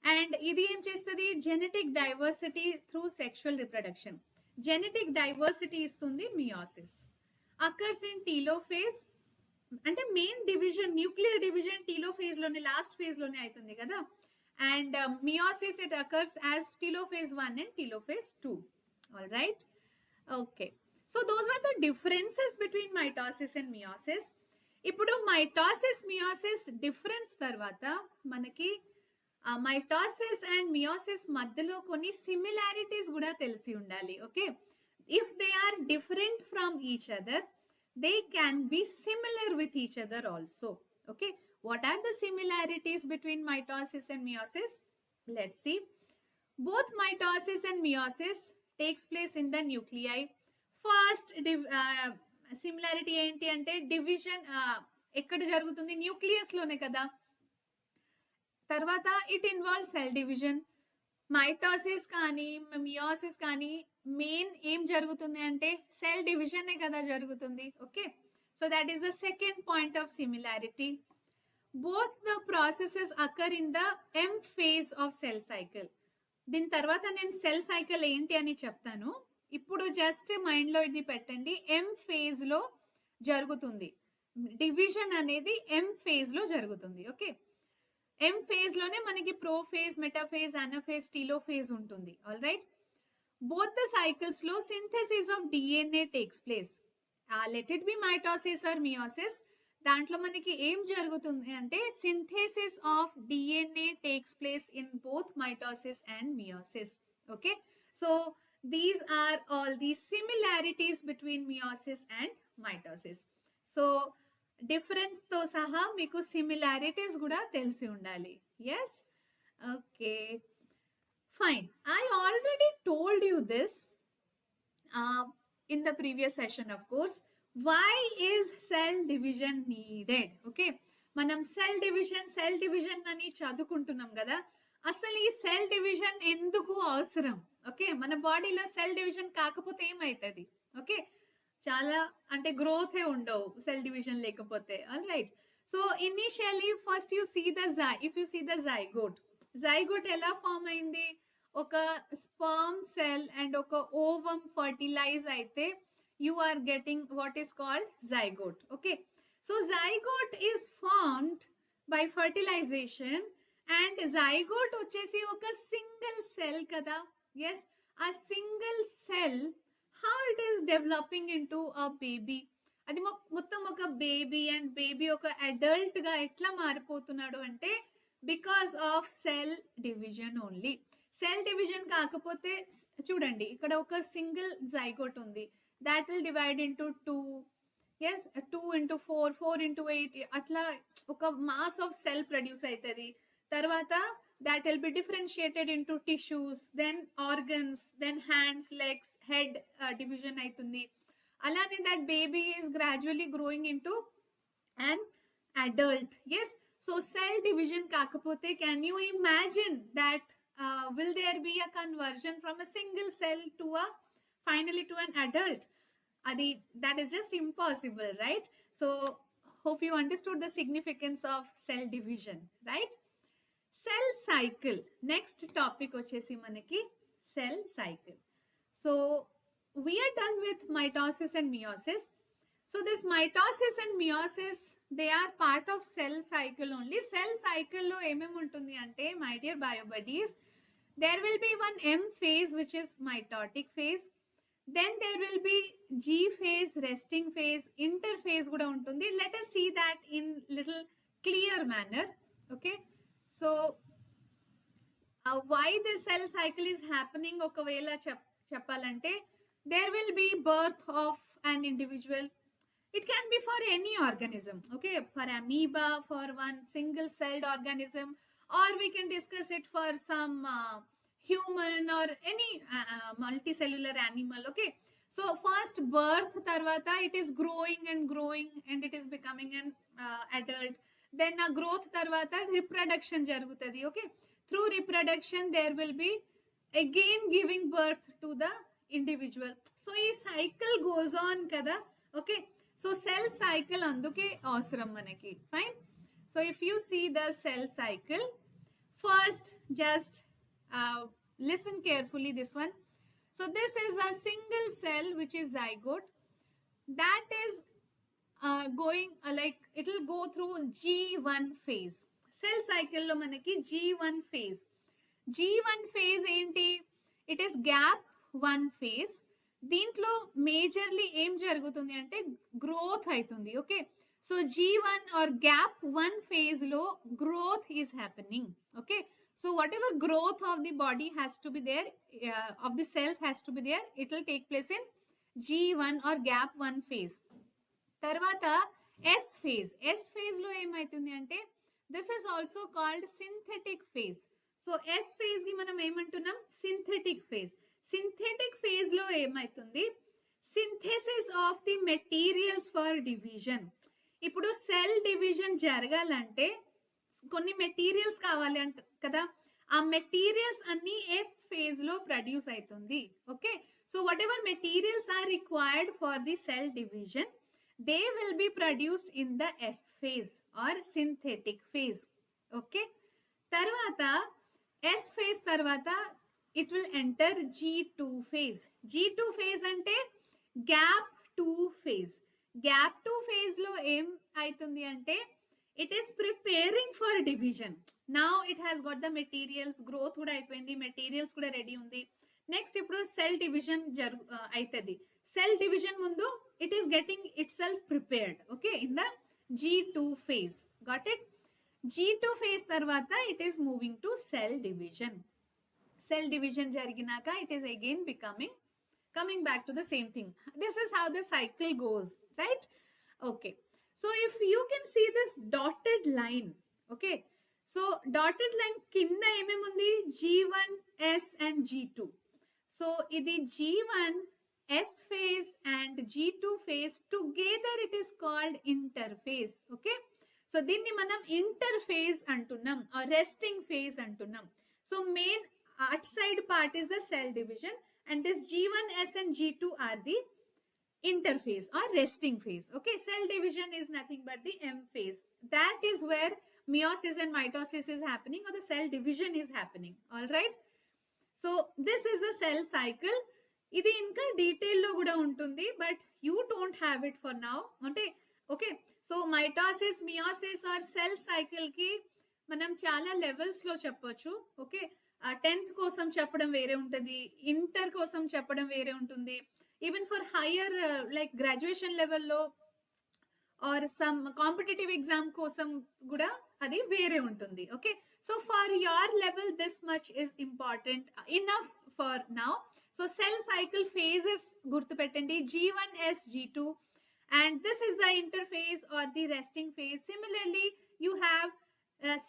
అండ్ ఇది ఏం చేస్తుంది? Genetic diversity through sexual reproduction. Genetic diversity ఇస్తుంది meiosis. Occurs in telophase, అంటే main division, nuclear division telophase లోనే, last phase లోనే అవుతుంది కదా. And meiosis it occurs as telophase 1 and telophase 2. All right, okay. So those are the differences between mitosis and meiosis. ఇప్పుడు mitosis meiosis difference తర్వాత మనకి mitosis and meiosis మధ్యలో కొన్ని similarities కూడా తెలిసి ఉండాలి. Okay, if they are different from each other, they can be similar with each other also. Okay, what are the similarities between mitosis and meiosis? Let's see. Both mitosis and meiosis takes place in the nuclei. First similarity enti ante division ekkada jarugutundi? Nucleus lone kada. Tarvata it involves cell division. Mitosis కానీ meiosis కానీ main ఏం జరుగుతుంది అంటే cell డివిజనే కదా జరుగుతుంది. Okay, so that is the second point of similarity. Both the processes occur in the M phase of cell cycle. దీని తర్వాత నేను సెల్ సైకిల్ ఏంటి అని చెప్తాను. ఇప్పుడు జస్ట్ మైండ్లో ఇది పెట్టండి. ఎం ఫేజ్లో జరుగుతుంది డివిజన్ అనేది, ఎం ఫేజ్లో జరుగుతుంది. ఓకే, ఎం ఫేజ్ లోనే మనకి ప్రోఫేజ్, మెటాఫేజ్, అనాఫేజ్, టీలోఫేజ్ ఉంటుంది. All right, both the cycles లో synthesis of DNA takes place. Let it be mitosis or meiosis, దాంట్లో మనకి ఏం జరుగుతుంది అంటే synthesis of DNA takes place in both mitosis and meiosis. Okay, so these are all the similarities between meiosis and mitosis. So difference తో సహా మీకు similarities కూడా తెలిసి ఉండాలి. Yes, okay, fine. I already told you this in the previous session. Of course, why is cell division needed? Okay, మనం cell division అని చదువుకుంటున్నాం కదా. అసలు ఈ సెల్ డివిజన్ ఎందుకు అవసరం? ఓకే. మన బాడీలో సెల్ డివిజన్ కాకపోతే ఏమైతది? ఓకే. చాలా అంటే గ్రోతే ఉండవు సెల్ డివిజన్ లేకపోతే. Alright. So, initially first you see the if you see the zygote. Zygote ఎలా ఫార్మ్ అయింది? ఒక స్పెర్మ్ సెల్ అండ్ ఒక ఓవమ్ ఫర్టిలైజ్ అయితే you are getting what is called zygote. Okay. So, zygote is formed by fertilisation and zygote వచ్చేసి ఒక single cell కదా. Yes, ఆ single cell how it is developing into a baby. అది మొత్తం ఒక baby and baby ఒక adult గా ఎట్లా మారిపోతున్నాడు అంటే because of cell division only. Cell division కాకపోతే చూడండి ఇక్కడ ఒక సింగిల్ జైగోట్ ఉంది, that will divide into two. Yes, 2 into 4, 4 into 8 అట్లా ఒక మాస్ ఆఫ్ సెల్ ప్రొడ్యూస్ అవుతుంది. తర్వాత that will be differentiated into tissues, then organs, then hands, legs, head division అవుతుంది. అలానే that baby is gradually growing into an adult. Yes, so cell division కాకపోతే can you imagine that will there be a conversion from a single cell to a finally to an adult? Adi, that is just impossible, right? So hope you understood the significance of cell division, right? Cell cycle. Next topic వచ్చేసి మనకి cell cycle. So we are done with mitosis and meiosis. So this mitosis and meiosis, they are part of cell cycle only. Cell cycle లో ఏమేమి ఉంటుంది అంటే my dear bio buddies, there will be one M phase which is mitotic phase. Then there will be G phase, resting phase, interphase కూడా ఉంటుంది. Let us see that in little clear manner. Okay. So why this cell cycle is happening ఒకవేళ చెప్పాలంటే there will be birth of an individual. It can be for any organism. Okay, for amoeba, for one single celled organism, or we can discuss it for some human or any multicellular animal. Okay, so first birth tarvata it is growing and growing and it is becoming an adult. Then a growth tarvata reproduction jarugutadi. Okay, through reproduction there will be again giving birth to the individual. So a cycle goes on kada. Okay, so cell cycle అందుకే అవసరం మనకి. Fine. So if you see the cell cycle, first just listen carefully this one. So this is a single cell which is zygote, that is going like it will go through G1 phase. Cell cycle లో మనకి G1 phase. G1 phase ఏంటి? It is gap 1 phase. దీంట్లో majorly ఏం జరుగుతుంది అంటే growth అవుతుంది. Okay, so G1 or gap 1 phase లో growth is happening. Okay, so whatever growth of the body has to be there, of the cells has to be there, it will take place in G1 or gap 1 phase. తర్వాత S phase. S phase లో ఏమవుతుంది అంటే this is also called synthetic phase. So S phase కి మనం ఏమంటున్నాం? synthetic phase. Synthetic phase లో ఏమైతుంది? Synthesis of the materials for division. ఇప్పుడు సెల్ డివిజన్ జరగాలంటే కొన్ని మెటీరియల్స్ కావాలి అంట కదా, ఆ మెటీరియల్స్ అన్ని ఎస్ ఫేజ్ లో ప్రొడ్యూస్ అవుతుంది. Okay, so whatever materials are required for the cell division, they will be produced in the S phase or synthetic phase. Okay, తర్వాత ఎస్ ఫేజ్ తర్వాత it will enter G2 phase. G2 phase అంటే gap 2 phase. Gap 2 phase లో ఏం అవుతుంది అంటే it is preparing for division. Now it has got the materials, growth కూడా అయిపోయింది, materials కూడా రెడీ ఉంది. నెక్స్ట్ ఇప్పుడు సెల్ డివిజన్ అవుతుంది. సెల్ డివిజన్ ముందు it is getting itself prepared. Okay, in the G2 phase. Got it? G2 phase తర్వాత it is moving to cell division. Cell division జరిగినాక it is again coming back to the same thing. This is how the cycle goes, right? Okay, so if you can see this dotted line, okay, so dotted line కింద ఏమేమి ఉంది? G1, S and G2. so ఇది G1 S phase and G2 phase together it is called interphase. Okay, so దీన్ని మనం interphase అంటున్నాం or resting phase అంటున్నాం. So main outside part is the cell division, and this G1s and G2 are the interphase or resting phase. Okay, cell division is nothing but the M phase. That is where meiosis and mitosis is happening, or the cell division is happening. All right. So this is the cell cycle. ఇది ఇంకా డీటెయిల్లో కూడా ఉంటుంది, but you don't have it for now. అంటే okay, so mitosis meiosis or cell సైకిల్కి మనం చాలా లెవెల్స్లో చెప్పొచ్చు. ఓకే, 10th కోసం చెప్పడం వేరే ఉంటుంది, ఇంటర్ కోసం చెప్పడం వేరే ఉంటుంది, even for higher like graduation లెవెల్లో ఆర్ సమ్ కాంపిటేటివ్ ఎగ్జామ్ కోసం కూడా అది వేరే ఉంటుంది. Okay, so for your level this much is important enough for now. So cell cycle phases గుర్తుపెట్టండి, G1s G2, and this is the interphase or the resting phase. Similarly you have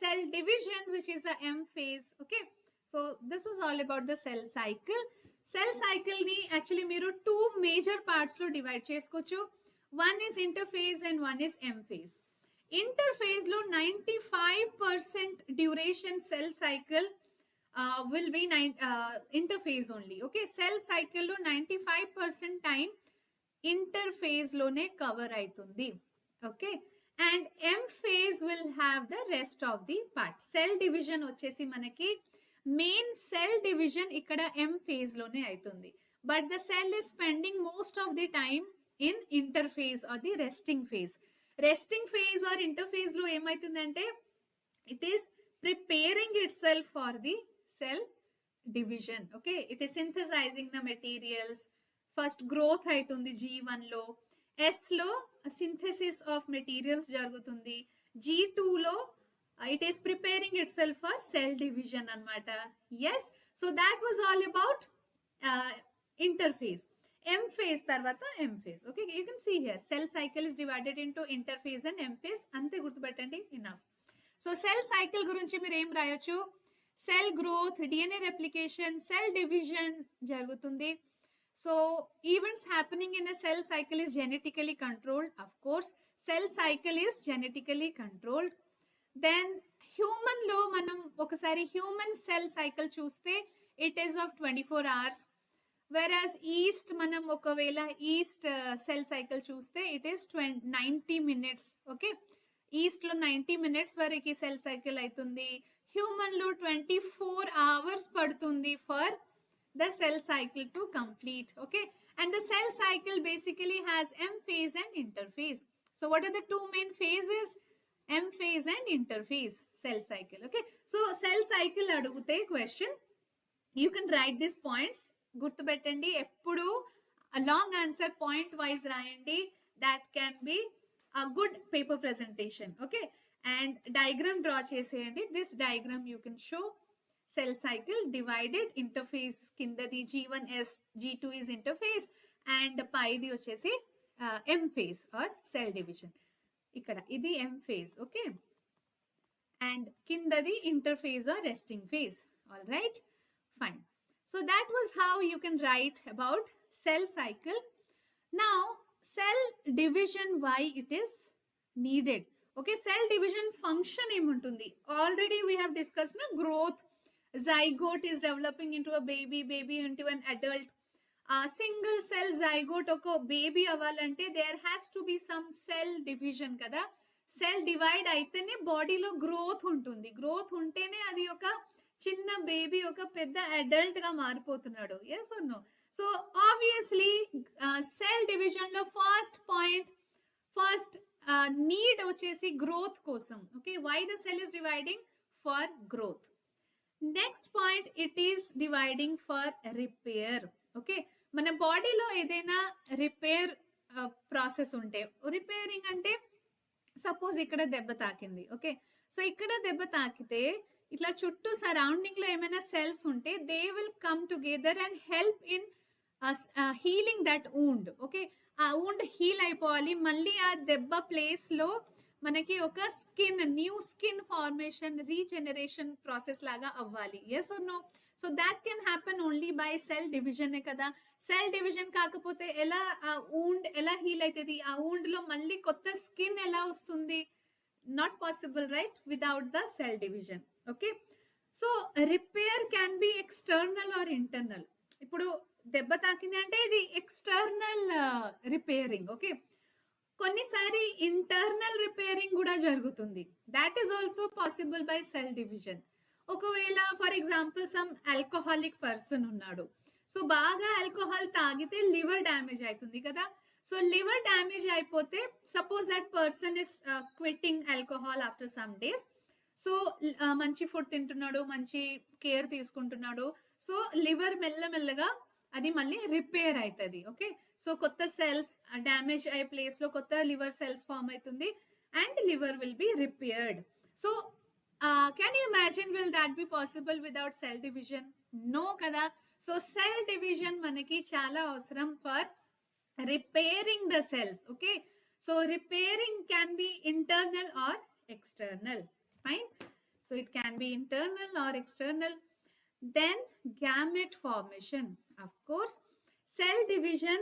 cell division, which is the M phase. Okay, so this was all about the cell cycle. Cell cycle ni actually మీరు 2 major parts లో divide చేసుకోవచ్చు. One is interphase and one is M phase. Interphase లో 95% duration cell cycle will be interphase only. Okay, cell cycle లో 95% time interphase లోనే cover అవుతుంది. Okay, and M phase will have the rest of the part. Cell division వచ్చేసి మనకి main cell division ఇక్కడ M phase లోనే అవుతుంది, but the cell is spending most of the time in interphase or the resting phase. Resting phase or interphase లో ఏమైతుందంటే it is preparing itself for the cell division. Okay, it is synthesizing the materials. First growth అవుతుంది G1 లో, S లో synthesis of materials జరుగుతుంది, G2 లో it is preparing itself for cell division అన్నమాట. Yes, so that was all about interphase. M phase తర్వాత M phase. Okay, you can see here cell cycle is divided into interphase and M phase. అంతే గుర్తుపెట్టండి, enough. So cell cycle గురించి మీరు ఏం రాయొచ్చు, cell growth, DNA replication, cell division జరుగుతుంది. So events happening in a cell cycle is genetically controlled. Of course cell cycle is genetically controlled. Then human లో మనం ఒకసారి హ్యూమన్ సెల్ సైకిల్ చూస్తే it is of 24 hours. Whereas yeast మనం ఒకవేళ yeast cell cycle చూస్తే it is 90 minutes. Okay, yeast లో 90 minutes వరకు cell cycle అవుతుంది. హ్యూమన్ లో 24 hours పడుతుంది for the cell cycle to complete. Okay, and the cell cycle basically has M phase and interphase. So what are the two main phases? M phase and interphase cell cycle. Okay, so cell cycle adugute question, you can write these points. గుర్తుపెట్టండి, ఎప్పుడు long answer point wise రాయండి. That can be a good paper presentation. Okay, and diagram draw చేసేయండి. This diagram you can show cell cycle divided interphase కిందది G1s G2 is interphase and పైది వచ్చేసి M phase or cell division. ఇక్కడ ఇది M phase. Okay, and కిందది interphase or resting phase. All right, fine. So that was how you can write about cell cycle. Now cell division, why it is needed. Okay, cell division function ఏముంటుంది, already we have discussed na growth, zygote is developing into a baby, baby into an adult. Single cell zygote ఒక baby అవ్వాలంటే there has to be some cell division కదా. Cell divide అయితేనే బాడీలో growth ఉంటుంది, growth ఉంటేనే అది ఒక చిన్న బేబీ ఒక పెద్ద అడల్ట్ గా మారిపోతున్నాడు. Yes or no? So obviously cell division లో ఫస్ట్ పాయింట్, ఫస్ట్ నీడ్ వచ్చేసి గ్రోత్ కోసం. Okay, why the cell is dividing? For growth. Next point, it is dividing for repair. Okay, మన బాడీలో ఏదైనా రిపేర్ ప్రాసెస్ ఉంటే, repairing అంటే suppose ఇక్కడ దెబ్బ తాకింది. ఓకే, సో ఇక్కడ దెబ్బ తాకితే ఇట్లా చుట్టూ సరౌండింగ్ లో ఏమైనా సెల్స్ ఉంటే they will come together and help in healing that wound. Okay, ఆ వూండ్ హీల్ అయిపోవాలి, మళ్ళీ ఆ దెబ్బ ప్లేస్ లో మనకి ఒక skin, new skin formation, regeneration process లాగా అవ్వాలి. Yes or no? So that can happen only by cell division కదా. సెల్ డివిజన్ కాకపోతే ఎలా ఆ వూండ్ ఎలా హీల్ అవుతుంది, ఆ వూండ్ లో మళ్ళీ కొత్త స్కిన్ ఎలా వస్తుంది? Not possible, right, without the cell division. Okay, so repair can be external or internal. ఇప్పుడు దెబ్బ తాకింది అంటే ఇది ఎక్స్టర్నల్ రిపేరింగ్. ఓకే, కొన్నిసారి ఇంటర్నల్ రిపేరింగ్ కూడా జరుగుతుంది. That is also possible by cell division. ఒకవేళ for example some alcoholic person ఉన్నాడు, సో బాగా ఆల్కహాల్ తాగితే లివర్ డ్యామేజ్ అవుతుంది కదా. సో లివర్ డ్యామేజ్ అయిపోతే suppose that person is quitting alcohol after some days. So మంచి ఫుడ్ తింటున్నాడు, మంచి కేర్ తీసుకుంటున్నాడు, సో లివర్ మెల్లమెల్లగా అది మళ్ళీ రిపేర్ అవుతుంది. ఓకే, సో కొత్త సెల్స్ డ్యామేజ్ అయ్యే ప్లేస్ లో కొత్త లివర్ సెల్స్ ఫామ్ అవుతుంది and liver will be repaired. So can you imagine will that be possible without cell division? No కదా. సో సెల్ డివిజన్ మనకి చాలా అవసరం for repairing the cells. Okay, so repairing can be internal or external. Fine, so it can be internal or external. Then gamete formation, of course cell division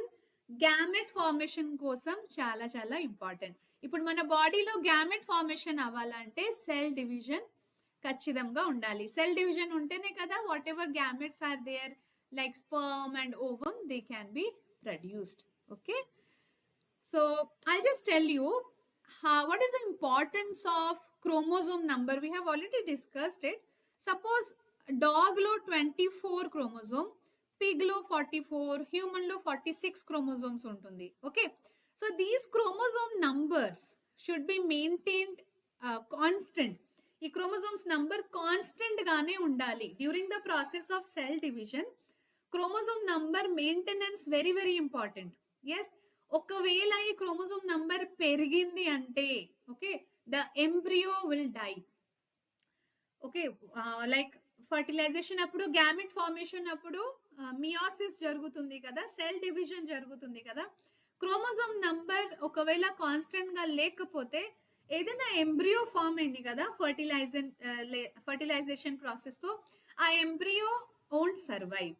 gamete formation కోసం చాలా చాలా important. ఇప్పుడు మన బాడీలో gamete formation అవ్వాలంటే cell division ఖచ్చితంగా ఉండాలి. Cell division ఉంటేనే కదా whatever gametes are there like sperm and ovum they can be produced. Okay, so I'll just tell you what is the importance of chromosome number. We have already discussed it. Suppose dog lo 24 chromosome, pig lo 44, human lo 46 chromosomes untundi. Okay, so these chromosome numbers should be maintained constant. ఈ chromosomes number constant గానే ఉండాలి. During the process of cell division chromosome number maintenance very very important. Yes, ఒకవేళ ఈ chromosome number పెరిగింది అంటే okay the embryo will die. Okay, like fertilization అప్పుడు gamete formation అప్పుడు meiosis జరుగుతుంది కదా, సెల్ డివిజన్ జరుగుతుంది కదా. క్రోమోజోమ్ నంబర్ ఒకవేళ కాన్స్టెంట్ గా లేకపోతే ఏదైనా ఎంబ్రియో ఫామ్ అయింది కదా ఫర్టిలైజేషన్ ప్రాసెస్ తో, ఆ ఎంబ్రియో ఓంట్ సర్వైవ్.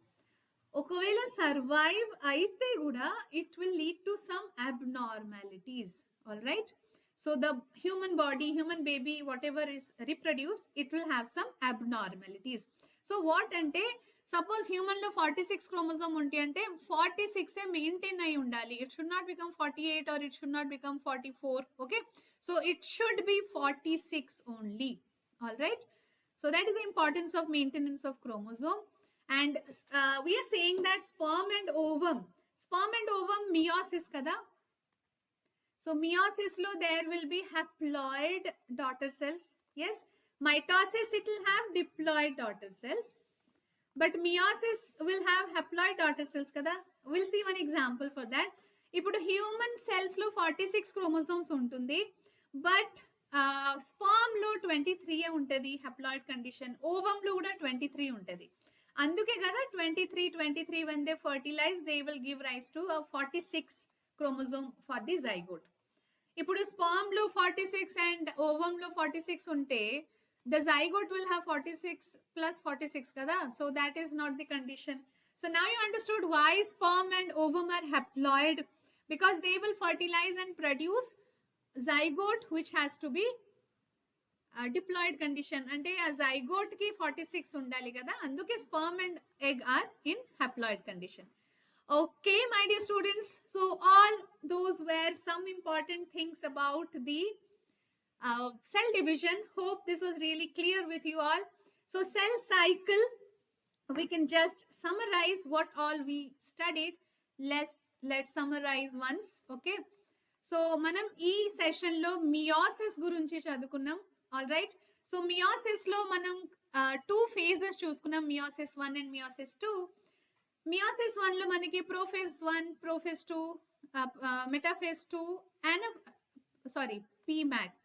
ఒకవేళ సర్వైవ్ అయితే కూడా it will lead to some abnormalities. All right, so the human body, human baby whatever is reproduced it will have some abnormalities. So what అంటే suppose human లో 46 chromosome ఉంటే అంటే 46 maintain అయి ఉండాలి. It should not become 48 or it should not become 44. Okay, so it should be 46 only. All right, so that is the importance of maintenance of chromosome. And we are saying that sperm and ovum meiosis kada. So meiosis lo there will be haploid daughter cells. Yes, mitosis it will have diploid daughter cells, but meiosis will have haploid daughter cells kada. We'll see one example for that. Ipudu human cells lo 46 chromosomes untundi, but sperm lo 23 untadi haploid condition, ovum lo kuda 23 untadi. అందుకే కదా 23 when they fertilize they will give rise to a 46 chromosome for the zygote. ఇప్పుడు sperm లో 46 and ovum లో 46 ఉంటే the zygote will have 46 plus 46 కదా, so that is not the condition. So now you understood why sperm and ovum are haploid, because they will fertilize and produce zygote which has to be diploid condition. అంటే ఆ zygote కి 46 ఉండాలి కదా, అందుకే sperm and egg are in haploid condition. Okay my dear students, so all those were some important things about the cell division. Hope this was really clear with you all. So cell cycle, we can just summarize what all we studied. Let's summarize once. Okay, so మనం ఈ session లో meiosis గురించి చదువుకున్నాం. All right, so meiosis లో మనం 2 phases చూసుకున్నాం, meiosis 1 and meiosis 2. Meiosis 1 లో మనకి ప్రోఫేజ్ 1, ప్రోఫేజ్ 2, మెటాఫేజ్ 2 అండ్ పీమాట్.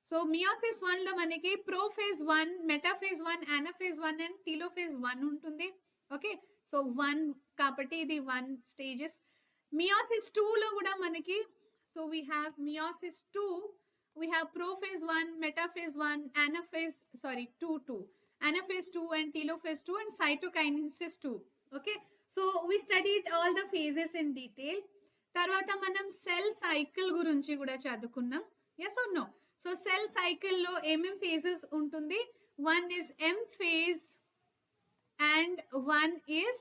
సో మియోసిస్ 1 లో మనకి prophase 1, metaphase 1, anaphase 1 and telophase 1 ఉంటుంది. ఓకే, సో 1 కాబట్టి ఇది 1 స్టేజెస్. మియోసిస్ 2 లో కూడా మనకి, so we have meiosis 2, we have prophase 1, metaphase 1, anaphase 2, anaphase 2 and telophase 2 and cytokinesis 2. Okay, so we studied all the phases in detail. తర్వాత మనం cell cycle గురించి కూడా చదువుకున్నాం. yes or no? So cell cycle లో ఏమేం phases ఉంటుంది, one is M phase, and one is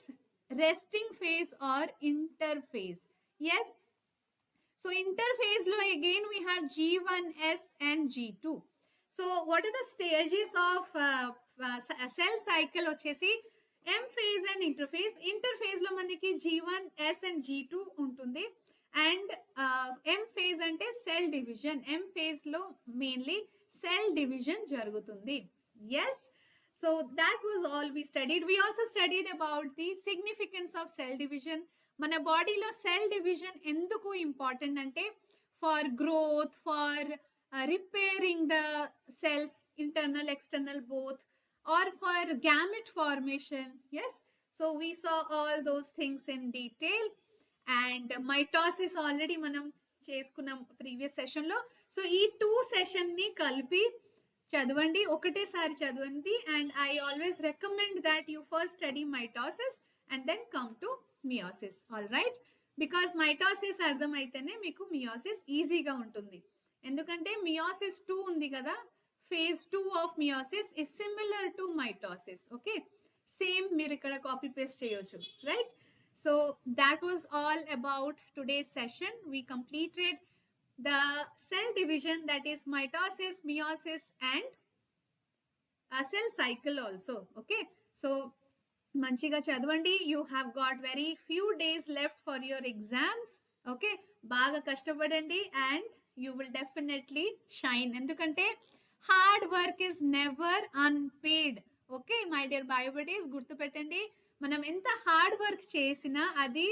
resting phase or interphase. Yes, so interphase lo again we have G1S and G2. So what are the stages of cell cycle వచ్చేసి M phase and interphase. Interphase లో మనకి G1S and G2 ఉంటుంది. అండ్ M phase అంటే సెల్ డివిజన్. M phase లో mainly cell division జరుగుతుంది. Yes, so that was all we studied. We also studied about the significance of cell division. మన బాడీలో సెల్ డివిజన్ ఎందుకు ఇంపార్టెంట్ అంటే for growth, for repairing the cells, internal external both, or for gamete formation. Yes, so we saw all those things in detail. And mitosis already మనం చేసుకున్నాం previous సెషన్లో. So ఈ 2 సెషన్ని కలిపి చదవండి, ఒకటేసారి చదవండి. And I always recommend that you first study mitosis and then come to meiosis. All right, because mitosis అర్థమైతేనే మీకు మియోసిస్ ఈజీగా ఉంటుంది. ఎందుకంటే మియోసిస్ 2 ఉంది కదా, phase 2 of meiosis is similar to mitosis. Okay, same మీరు ఇక్కడ కాపీ పేస్ట్ చేయొచ్చు, right? So that was all about today's session. We completed the cell division, that is mitosis, meiosis and cell cycle also. Okay, so మంచిగా చదవండి. You have got very few days left for your exams. Okay, బాగా కష్టపడండి and you will definitely shine. ఎందుకంటే hard work is never unpaid. Okay my dear biobuddies, గుర్తుపెట్టండి, మనం ఎంత hard work చేసినా అది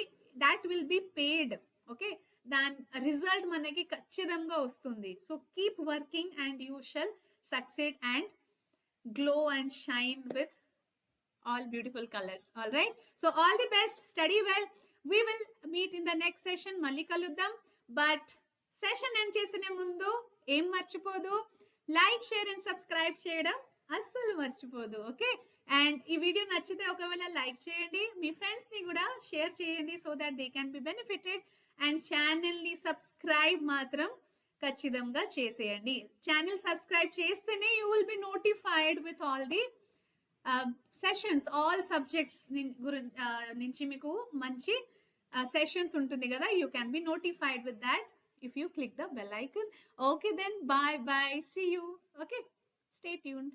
that will be paid. Okay, దాని result మనకి ఖచ్చితంగా వస్తుంది. So keep working and you shall succeed and glow and shine with all beautiful colors. All right, so all the best, study well. We will meet in the next session. Malli kaluddam. But session end chesine mundu em marchipodu, like, share and subscribe cheyadam assalu marchipodu. Okay, and ee video nachite okavela like cheyandi, me friends ని కూడా share చేయండి, so that they can be benefited. And channel ని subscribe మాత్రం ఖచ్చితంగా చేసేయండి. Channel subscribe చేస్తేనే you will be notified with all the sessions, all subjects నుంచి మీకు మంచి సెషన్స్ ఉంటుంది కదా. You can be notified with that if you click the bell icon. Okay then, bye bye, see you. Okay, stay tuned.